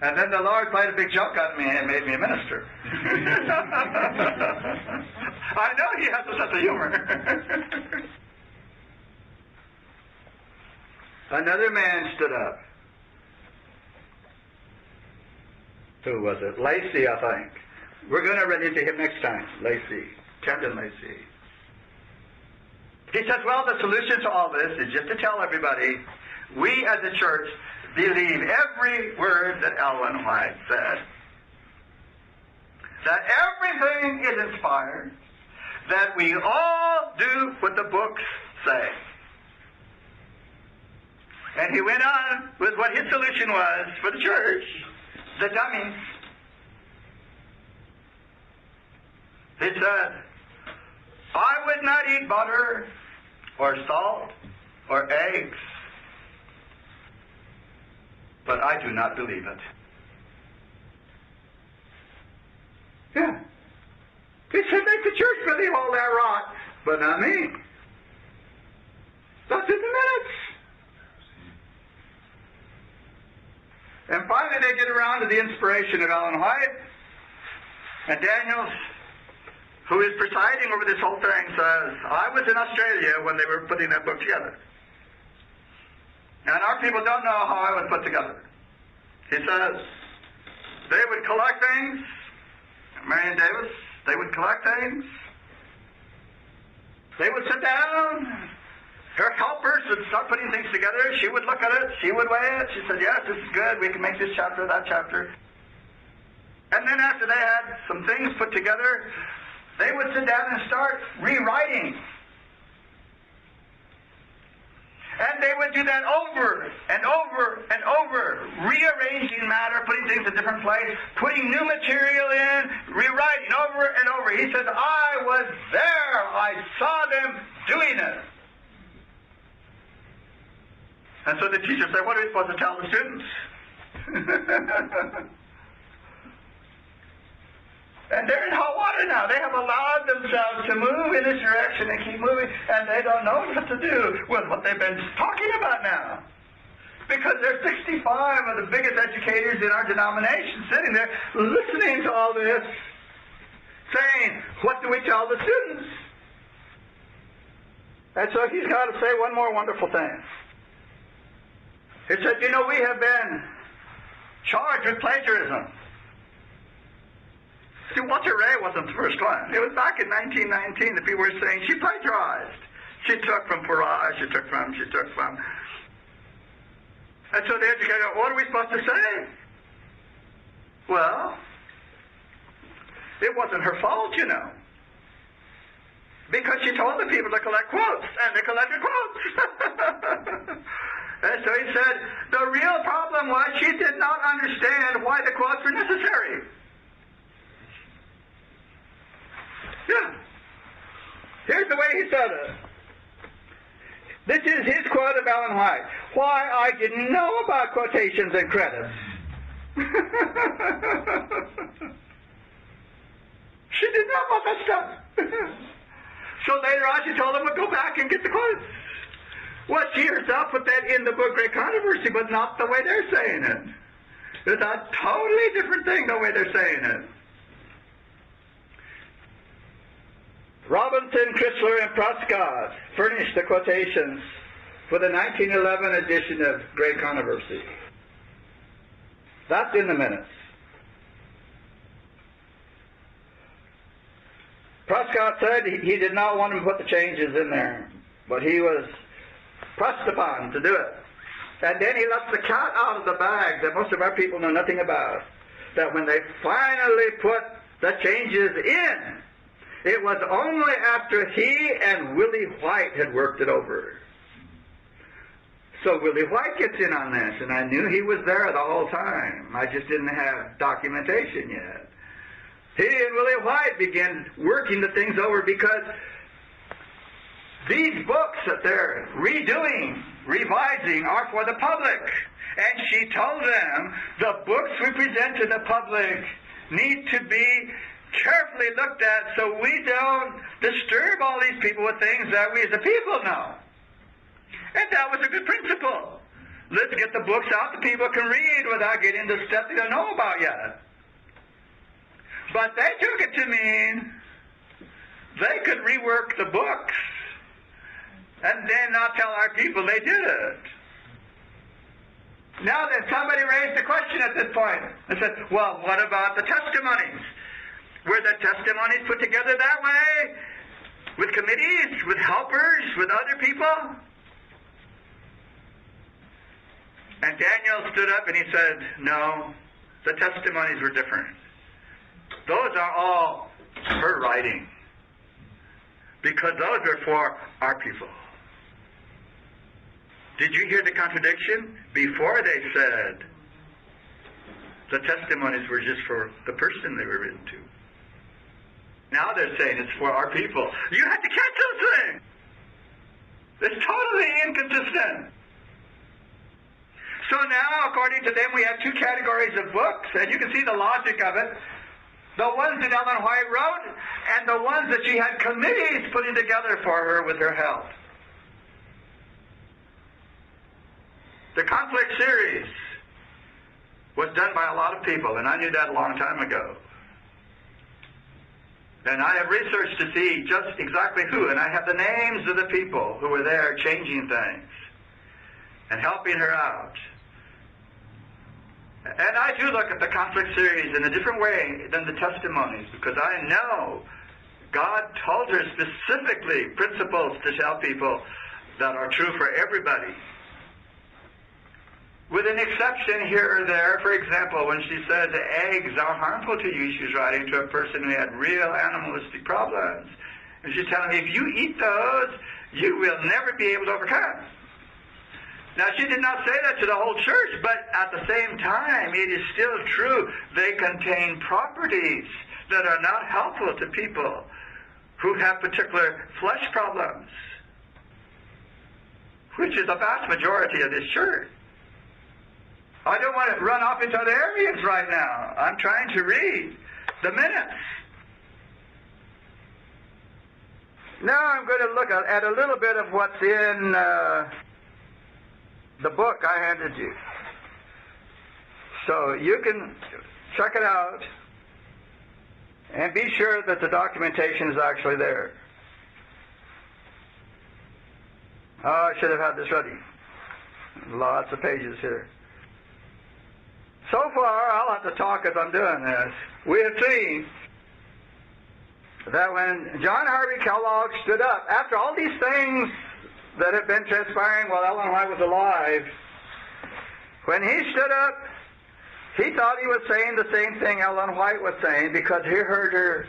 And then the Lord played a big joke on me and made me a minister. I know he has a sense of humor. Another man stood up. Who was it? Lacey, I think. We're going to run into him next time. Lacey. Captain Lacey. He says, well, the solution to all this is just to tell everybody, we as a church believe every word that Ellen White said. That everything is inspired. That we all do what the books say. And he went on with what his solution was for the church. The dummies. He said, I would not eat butter or salt or eggs, but I do not believe it. Yeah. He said, make the church believe all that rot, but not me. That's in the minutes. And finally they get around to the inspiration of Ellen White. And Daniels, who is presiding over this whole thing, says, I was in Australia when they were putting that book together. And our people don't know how I was put together. He says, They would collect things. Marion Davis, they would collect things. They would sit down. Her helpers would start putting things together. She would look at it. She would weigh it. She said, yes, this is good. We can make this chapter, that chapter. And then after they had some things put together, they would sit down and start rewriting. And they would do that over and over and over, rearranging matter, putting things in different places, putting new material in, rewriting over and over. He says, I was there. I saw them doing it. And so the teacher said, what are we supposed to tell the students? And they're in hot water now. They have allowed themselves to move in this direction and keep moving, and they don't know what to do with what they've been talking about now. Because there's 65 of the biggest educators in our denomination sitting there listening to all this, saying, what do we tell the students? And so he's got to say one more wonderful thing. He said, you know, we have been charged with plagiarism. See, Walter Ray wasn't the first one. It was back in 1919 that people were saying she plagiarized. She took from Farrar, she took from. And so the educator, what are we supposed to say? Well, it wasn't her fault, you know. Because she told the people to collect quotes, and they collected quotes. And so he said, the real problem was she did not understand why the quotes were necessary. Yeah. Here's the way he said it. This is his quote of Ellen White. Why I didn't know about quotations and credits. She didn't know about that stuff. So later on she told him to go back and get the quotes. Well, she herself put that in the book Great Controversy, but not the way they're saying it. It's a totally different thing the way they're saying it. Robinson, Chrysler, and Prescott furnished the quotations for the 1911 edition of Great Controversy. That's in the minutes. Prescott said he did not want to put the changes in there, but he was pressed upon to do it. And then he left the cat out of the bag that most of our people know nothing about. That when they finally put the changes in, it was only after he and Willie White had worked it over. So Willie White gets in on this, and I knew he was there the whole time. I just didn't have documentation yet. He and Willie White began working the things over because these books that they're redoing, revising, are for the public. And she told them, the books we present to the public need to be carefully looked at so we don't disturb all these people with things that we as a people know. And that was a good principle. Let's get the books out that people can read without getting into stuff they don't know about yet. But they took it to mean they could rework the books and then not tell our people they did it. Now then, somebody raised a question at this point and said, well, what about the testimonies? Were the testimonies put together that way? With committees, with helpers, with other people? And Daniel stood up and he said, no, the testimonies were different. Those are all her writing. Because those are for our people. Did you hear the contradiction? Before they said the testimonies were just for the person they were written to. Now they're saying it's for our people. You have to catch those things. It's totally inconsistent. So now, according to them, we have two categories of books, and you can see the logic of it. The ones that Ellen White wrote, and the ones that she had committees putting together for her with her help. The conflict series was done by a lot of people, and I knew that a long time ago. And I have researched to see just exactly who, and I have the names of the people who were there changing things and helping her out. And I do look at the conflict series in a different way than the testimonies, because I know God told her specifically principles to tell people that are true for everybody. With an exception here or there. For example, when she says eggs are harmful to you, she's writing to a person who had real animalistic problems. And she's telling me, if you eat those, you will never be able to overcome. Now, she did not say that to the whole church, but at the same time, it is still true. They contain properties that are not helpful to people who have particular flesh problems, which is the vast majority of this church. I don't want to run off into other areas right now. I'm trying to read the minutes. Now I'm going to look at a little bit of what's in the book I handed you. So you can check it out and be sure that the documentation is actually there. Oh, I should have had this ready. Lots of pages here. So far, I'll have to talk as I'm doing this. We have seen that when John Harvey Kellogg stood up, after all these things that have been transpiring while Ellen White was alive, when he stood up, he thought he was saying the same thing Ellen White was saying, because he heard her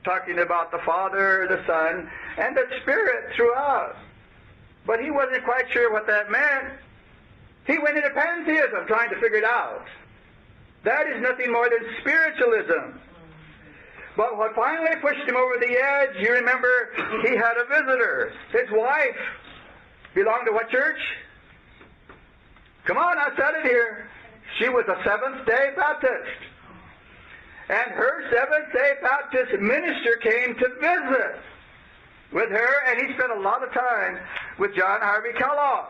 talking about the Father, the Son, and the Spirit throughout. But he wasn't quite sure what that meant. He went into pantheism, trying to figure it out. That is nothing more than spiritualism. But what finally pushed him over the edge, you remember, he had a visitor. His wife belonged to what church? Come on, I said it here. She was a Seventh-day Baptist. And her Seventh-day Baptist minister came to visit with her, and he spent a lot of time with John Harvey Kellogg.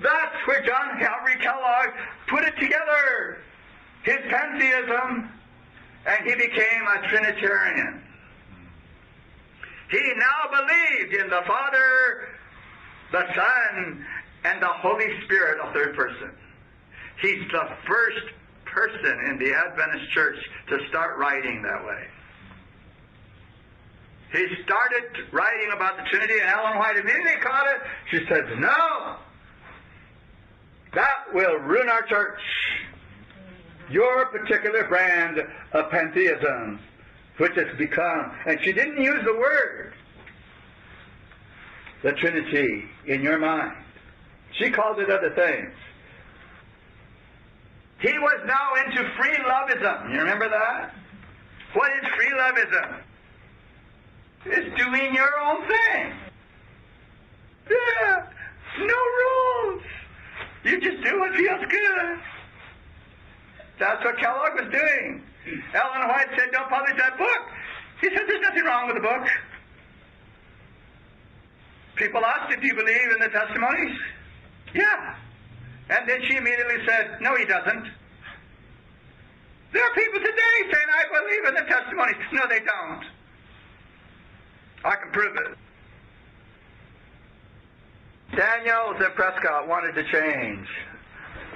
That's where John Harvey Kellogg put it together, his pantheism, and he became a Trinitarian. He now believed in the Father, the Son, and the Holy Spirit, a third person. He's the first person in the Adventist Church to start writing that way. He started writing about the Trinity, and Ellen White immediately caught it. She said, no, that will ruin our church. Your particular brand of pantheism, which has become, and she didn't use the word, the Trinity, in your mind. She called it other things. He was now into free loveism. You remember that? What is free loveism? It's doing your own thing. Yeah, no rules. You just do what feels good. That's what Kellogg was doing. Ellen White said, don't publish that book. He said, there's nothing wrong with the book. People asked, do you believe in the testimonies? Yeah. And then she immediately said, no, he doesn't. There are people today saying, I believe in the testimonies. No, they don't. I can prove it. Daniels and Prescott wanted to change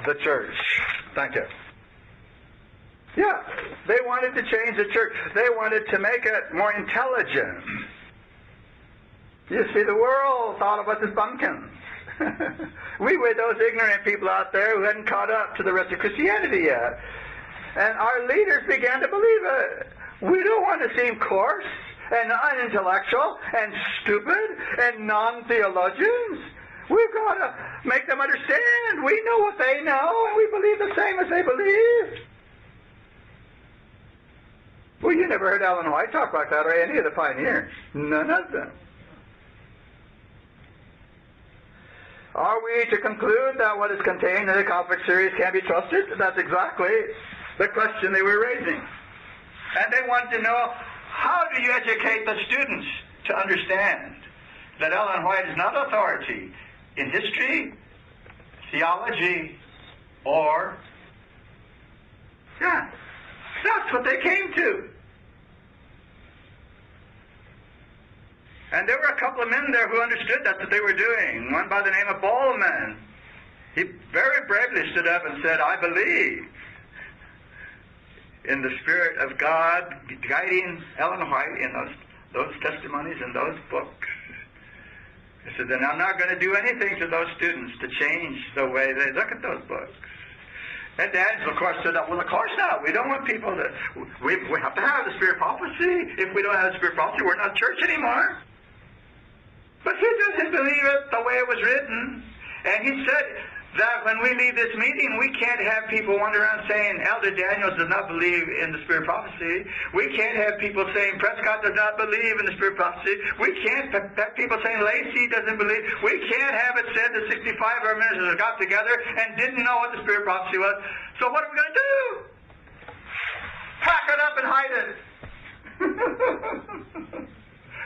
the church. Thank you. Yeah, they wanted to change the church. They wanted to make it more intelligent. You see, the world thought of us as bumpkins. We were those ignorant people out there who hadn't caught up to the rest of Christianity yet. And our leaders began to believe it. We don't want to seem coarse and unintellectual and stupid and non-theologians. We've got to make them understand. We know what they know, and we believe the same as they believe. Well, you never heard Ellen White talk like that, or any of the pioneers. None of them. Are we to conclude that what is contained in the conflict series can be trusted? That's exactly the question they were raising. And they wanted to know, how do you educate the students to understand that Ellen White is not authority in history, theology, or... Yeah, that's what they came to. And there were a couple of men there who understood that's what they were doing. One by the name of Bowman. He very bravely stood up and said, I believe in the Spirit of God guiding Ellen White in those testimonies and those books. He said, then I'm not going to do anything to those students to change the way they look at those books. And Daniel, of course, said, well, of course not. We don't want people to... We have to have the Spirit of prophecy. If we don't have the Spirit of prophecy, we're not church anymore. But he doesn't believe it the way it was written. And he said that when we leave this meeting, we can't have people wander around saying, Elder Daniels does not believe in the Spirit of prophecy. We can't have people saying, Prescott does not believe in the Spirit of prophecy. We can't have people saying, Lacey doesn't believe. We can't have it said that 65 of our ministers got together and didn't know what the Spirit of prophecy was. So what are we going to do? Pack it up and hide it.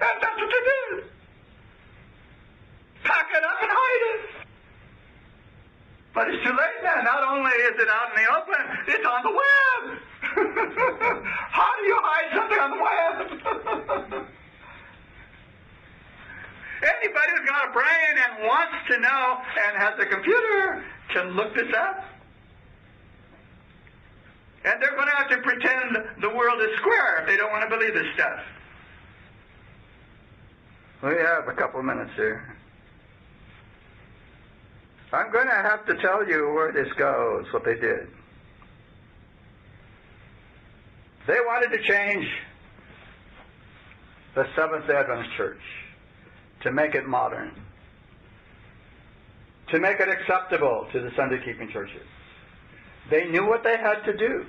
And that's what they did. Pack it up and hide it. But it's too late now. Not only is it out in the open, it's on the web. How do you hide something on the web? Anybody who's got a brain and wants to know and has a computer can look this up. And they're going to have to pretend the world is square if they don't want to believe this stuff. We have a couple minutes here. I'm going to have to tell you where this goes, what they did. They wanted to change the Seventh-day Adventist Church to make it modern, to make it acceptable to the Sunday-keeping churches. They knew what they had to do.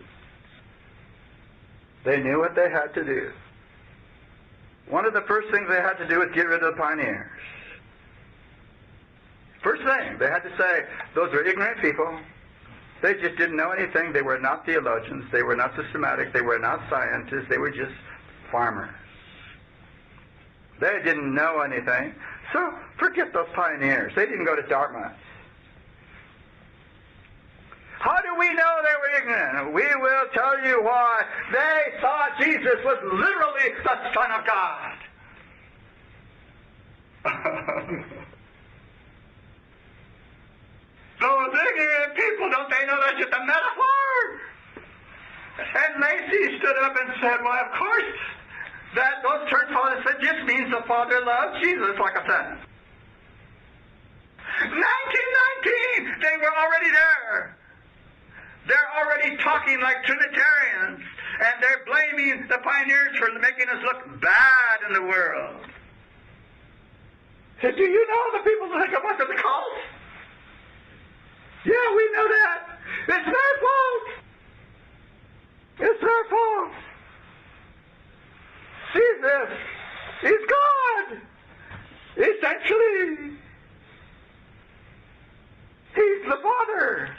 They knew what they had to do. One of the first things they had to do was get rid of the pioneers. First thing, they had to say, those were ignorant people. They just didn't know anything. They were not theologians. They were not systematic. They were not scientists. They were just farmers. They didn't know anything. So forget those pioneers. They didn't go to Dartmouth. How do we know they were ignorant? We will tell you why. They thought Jesus was literally the Son of God. Those ignorant people, don't they know that's just a metaphor? And Lacey stood up and said, well, of course, that those church fathers said just means the Father loved Jesus, like I said. 1919, they were already there. They're already talking like Trinitarians, and they're blaming the pioneers for making us look bad in the world. So do you know the people think of us as a cult? Yeah, we know that. It's their fault. It's their fault. Jesus is God. Essentially, He's the Father.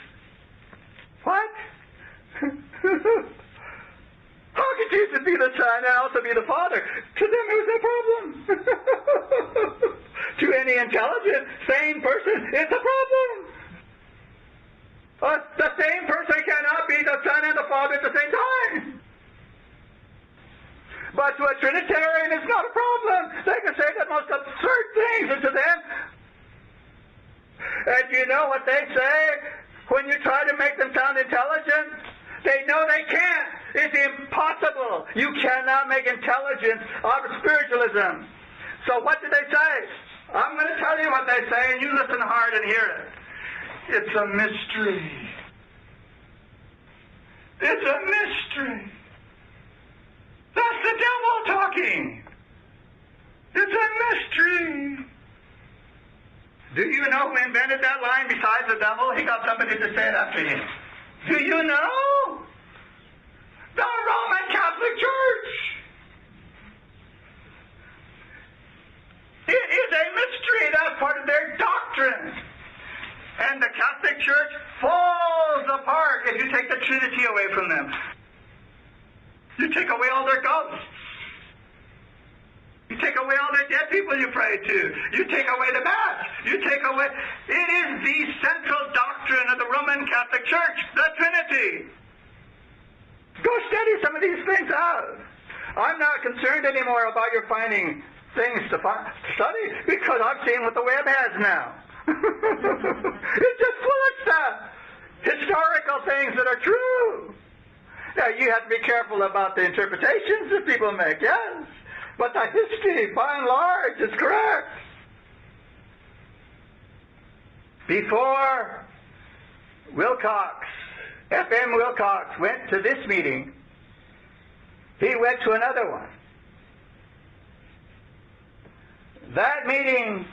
What? How could Jesus be the Son and also be the Father? To them, it was no problem. To any intelligent, sane person, it's a problem. The same person cannot be the Son and the Father at the same time. But to a Trinitarian, it's not a problem. They can say the most absurd things, and to them, and you know what they say when you try to make them sound intelligent? They know they can't. It's impossible. You cannot make intelligence out of spiritualism. So what did they say? I'm going to tell you what they say, and you listen hard and hear it. It's a mystery. It's a mystery. That's the devil talking. It's a mystery. Do you know who invented that line besides the devil? He got somebody to say it after him. Do you know? The Roman Catholic Church. It is a mystery. That's part of their doctrine. And the Catholic Church falls apart if you take the Trinity away from them. You take away all their ghosts. You take away all the dead people you pray to. You take away the Mass. You take away... It is the central doctrine of the Roman Catholic Church, the Trinity. Go study some of these things out. I'm not concerned anymore about your finding things to study because I've seen what the web has now. It's just full of stuff. Historical things that are true. Now, you have to be careful about the interpretations that people make, yes. But the history, by and large, is correct. Before Wilcox, F.M. Wilcox, went to this meeting, he went to another one. That meeting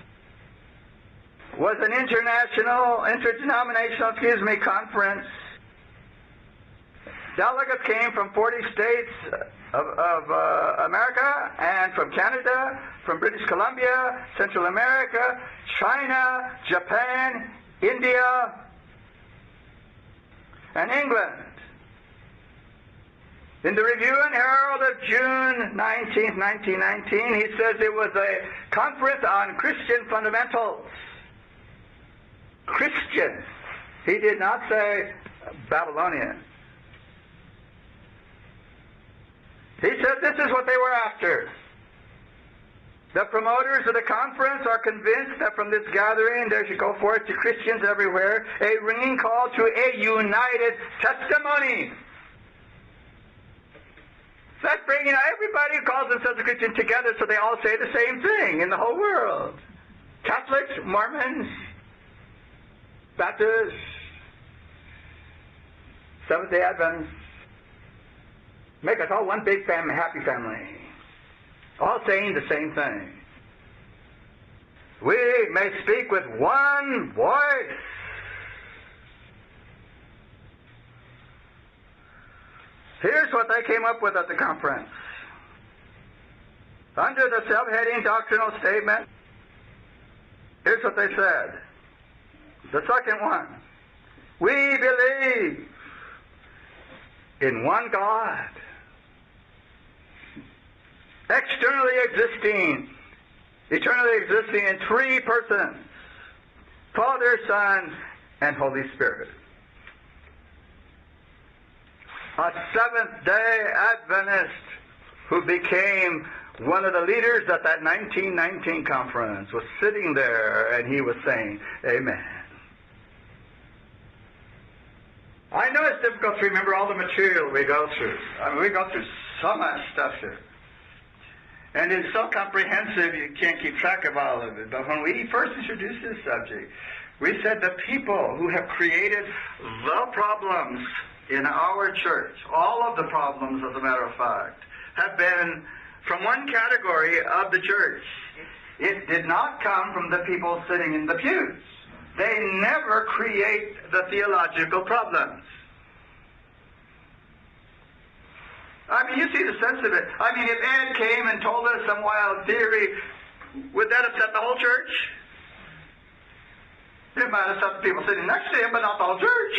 was an interdenominational conference. Delegates came from 40 states of America and from Canada, from British Columbia, Central America, China, Japan, India, and England. In the Review and Herald of June 19, 1919, he says it was a conference on Christian fundamentals. Christian. He did not say Babylonian. He said this is what they were after. The promoters of the conference are convinced that from this gathering there should go forth to Christians everywhere a ringing call to a united testimony. That's bringing everybody who calls themselves a Christian together so they all say the same thing in the whole world. Catholics, Mormons, Baptists, Seventh-day Adventists. Make us all one big family, happy family. All saying the same thing. We may speak with one voice. Here's what they came up with at the conference. Under the subheading doctrinal statement, here's what they said. The second one. We believe in one God, externally existing, eternally existing in three persons, Father, Son, and Holy Spirit. A Seventh-day Adventist who became one of the leaders at that 1919 conference was sitting there and he was saying, Amen. I know it's difficult to remember all the material we go through. I mean, we go through so much stuff here. And it's so comprehensive you can't keep track of all of it. But when we first introduced this subject, we said the people who have created the problems in our church, all of the problems, as a matter of fact, have been from one category of the church. It did not come from the people sitting in the pews. They never create the theological problems. I mean, you see the sense of it. I mean, if Ed came and told us some wild theory, would that upset the whole church? It might upset the people sitting next to him, but not the whole church.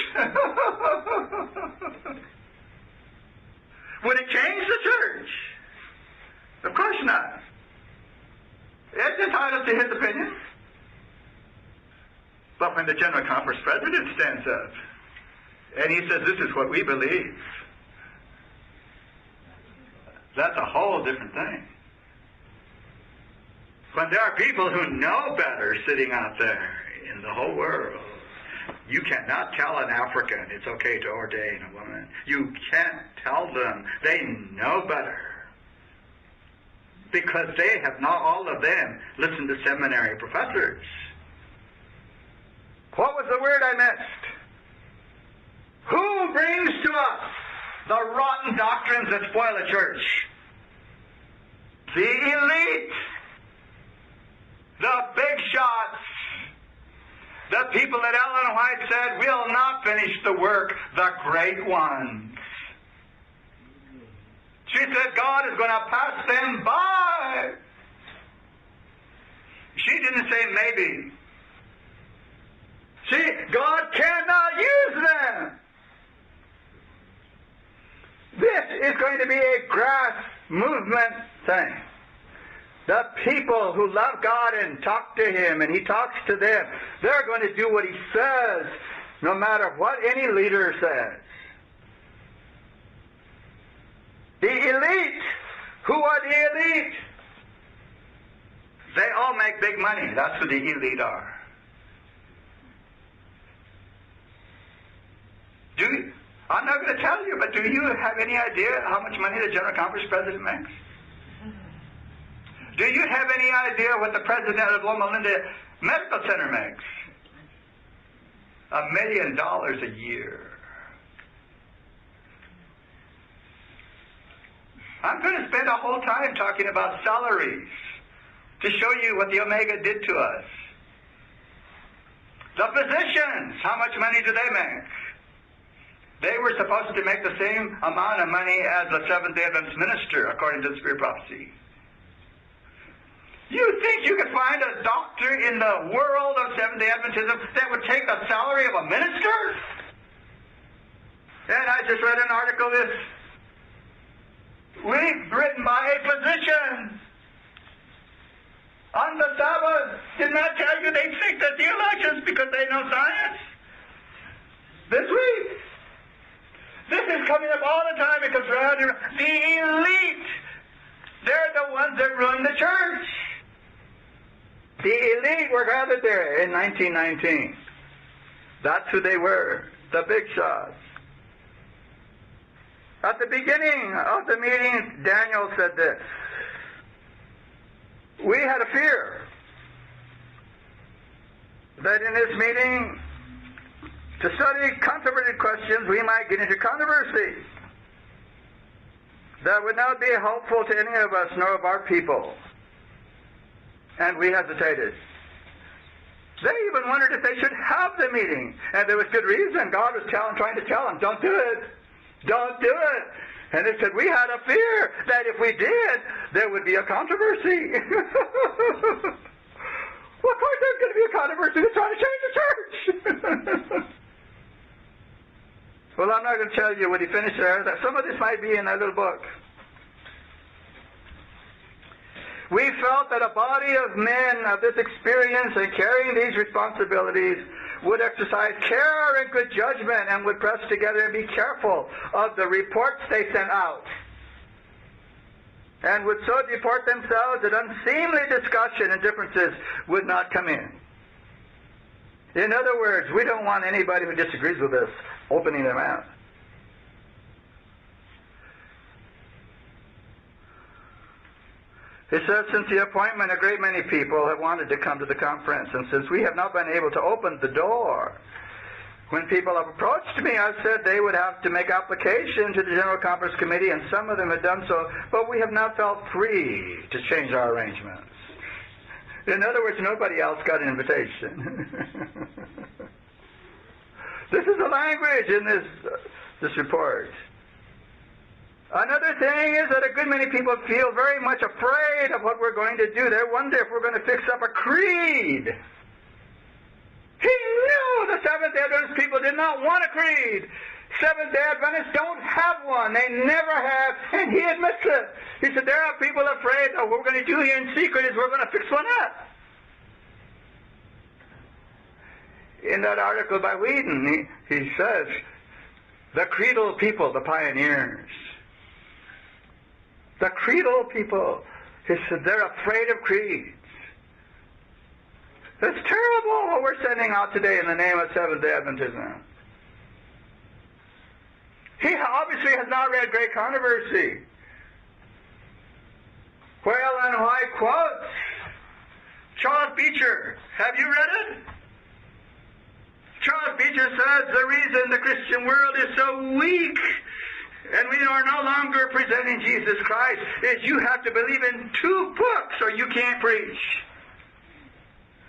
Would it change the church? Of course not. Ed's entitled to his opinion. But when the General Conference President stands up and he says, this is what we believe, that's a whole different thing. When there are people who know better sitting out there in the whole world, you cannot tell an African it's okay to ordain a woman. You can't tell them. They know better. Because they have not, all of them, listened to seminary professors. What was the word I missed? Who brings to us the rotten doctrines that spoil a church? The elite. The big shots. The people that Ellen White said will not finish the work, the great ones. She said God is going to pass them by. She didn't say maybe. See, God cannot use them. This is going to be a grass movement thing. The people who love God and talk to Him and He talks to them, they're going to do what He says, no matter what any leader says. The elite. Who are the elite? They all make big money. That's who the elite are. I'm not going to tell you, but do you have any idea how much money the General Conference president makes? Do you have any idea what the president of Loma Linda Medical Center makes? $1 million a year. I'm going to spend a whole time talking about salaries to show you what the Omega did to us. The physicians, how much money do they make? They were supposed to make the same amount of money as a Seventh-day Adventist minister, according to the Spirit prophecy. You think you could find a doctor in the world of Seventh-day Adventism that would take the salary of a minister? And I just read an article this week written by a physician on the Sabbath. Didn't I tell you they think that theologians because they know science? This week. This is coming up all the time because the elite, they're the ones that run the church. The elite were gathered there in 1919. That's who they were, the big shots. At the beginning of the meeting, Daniel said this: we had a fear that in this meeting, to study controversial questions, we might get into controversy that would not be helpful to any of us nor of our people. And we hesitated. They even wondered if they should have the meeting. And there was good reason. God was trying to tell them, don't do it. Don't do it. And they said, we had a fear that if we did, there would be a controversy. Well, of course there's going to be a controversy. They're trying to change the church. Well, I'm not going to tell you when he finished there. That some of this might be in that little book. We felt that a body of men of this experience and carrying these responsibilities would exercise care and good judgment and would press together and be careful of the reports they sent out, and would so deport themselves that unseemly discussion and differences would not come in. In other words, we don't want anybody who disagrees with us opening their mouth. It says, since the appointment, a great many people have wanted to come to the conference, and since we have not been able to open the door, when people have approached me, I've said they would have to make application to the General Conference Committee, and some of them have done so, but we have not felt free to change our arrangements. In other words, nobody else got an invitation. This is the language in this report. Another thing is that a good many people feel very much afraid of what we're going to do. They wonder if we're going to fix up a creed. He knew the Seventh-day Adventist people did not want a creed. Seventh-day Adventists don't have one. They never have, and he admits it. He said, there are people afraid that what we're going to do here in secret is we're going to fix one up. In that article by Whedon, he says, the creedal people, the pioneers, the creedal people, he said, they're afraid of creeds. It's terrible what we're sending out today in the name of Seventh-day Adventism. He obviously has not read Great Controversy. Whale and White quotes Charles Beecher. Have you read it? Charles Beecher says the reason the Christian world is so weak and we are no longer presenting Jesus Christ is you have to believe in two books or you can't preach.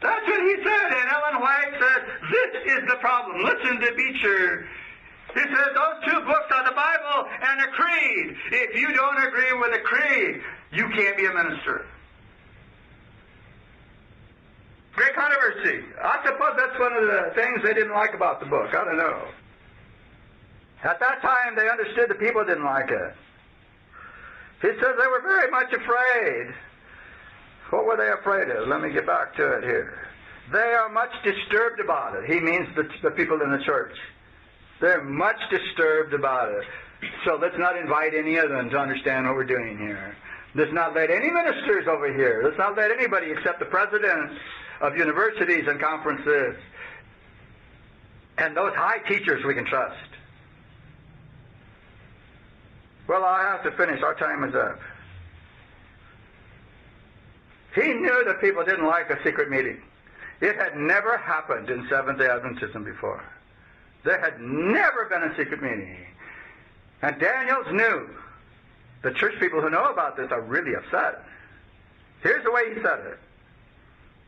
That's what he said, and Ellen White says, this is the problem. Listen to Beecher. He says those two books are the Bible and a creed. If you don't agree with a creed, you can't be a minister. Great Controversy. I suppose that's one of the things they didn't like about the book. I don't know. At that time, they understood the people didn't like it. He says they were very much afraid. What were they afraid of? Let me get back to it here. They are much disturbed about it. He means the people in the church. They're much disturbed about it. So let's not invite any of them to understand what we're doing here. Let's not let any ministers over here. Let's not let anybody except the presidents of universities and conferences and those high teachers we can trust. Well, I have to finish. Our time is up. He knew that people didn't like a secret meeting. It had never happened in Seventh-day Adventism before. There had never been a secret meeting. And Daniels knew. The church people who know about this are really upset. Here's the way he said it.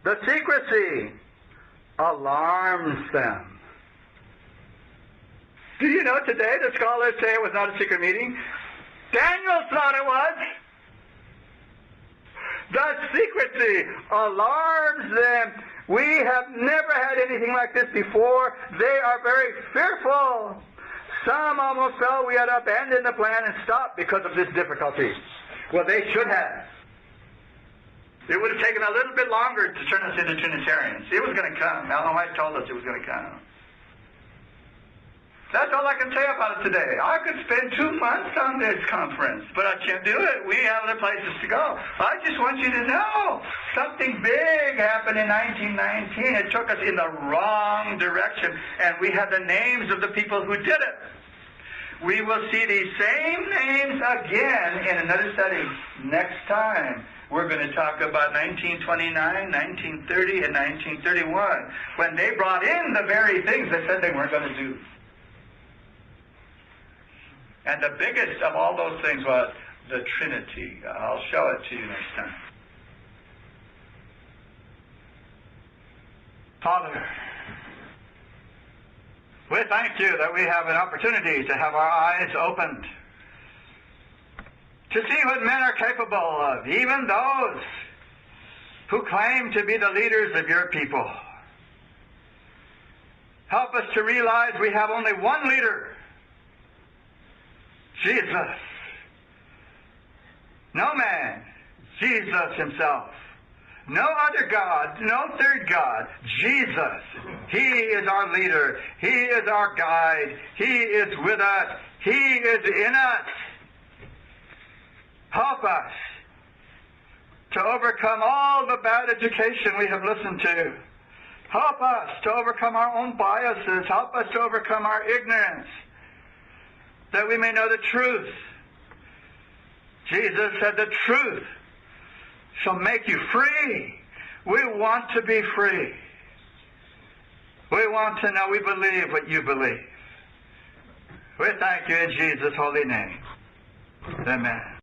The secrecy alarms them. Do you know today the scholars say it was not a secret meeting? Daniel thought it was. The secrecy alarms them. We have never had anything like this before. They are very fearful. Some almost felt we had abandoned the plan and stopped because of this difficulty. Well, they should have. It would have taken a little bit longer to turn us into Trinitarians. It was going to come. Ellen White told us it was going to come. That's all I can say about it today. I could spend 2 months on this conference, but I can't do it. We have other places to go. I just want you to know something big happened in 1919. It took us in the wrong direction, and we have the names of the people who did it. We will see these same names again in another study next time. We're going to talk about 1929, 1930, and 1931, when they brought in the very things they said they weren't going to do. And the biggest of all those things was the Trinity. I'll show it to you next time. Father, we thank you that we have an opportunity to have our eyes opened, to see what men are capable of, even those who claim to be the leaders of your people. Help us to realize we have only one leader, Jesus. No man, Jesus himself. No other God, no third God, Jesus. He is our leader. He is our guide. He is with us. He is in us. Help us to overcome all the bad education we have listened to. Help us to overcome our own biases. Help us to overcome our ignorance, that we may know the truth. Jesus said the truth shall make you free. We want to be free. We want to know we believe what you believe. We thank you in Jesus' holy name. Amen.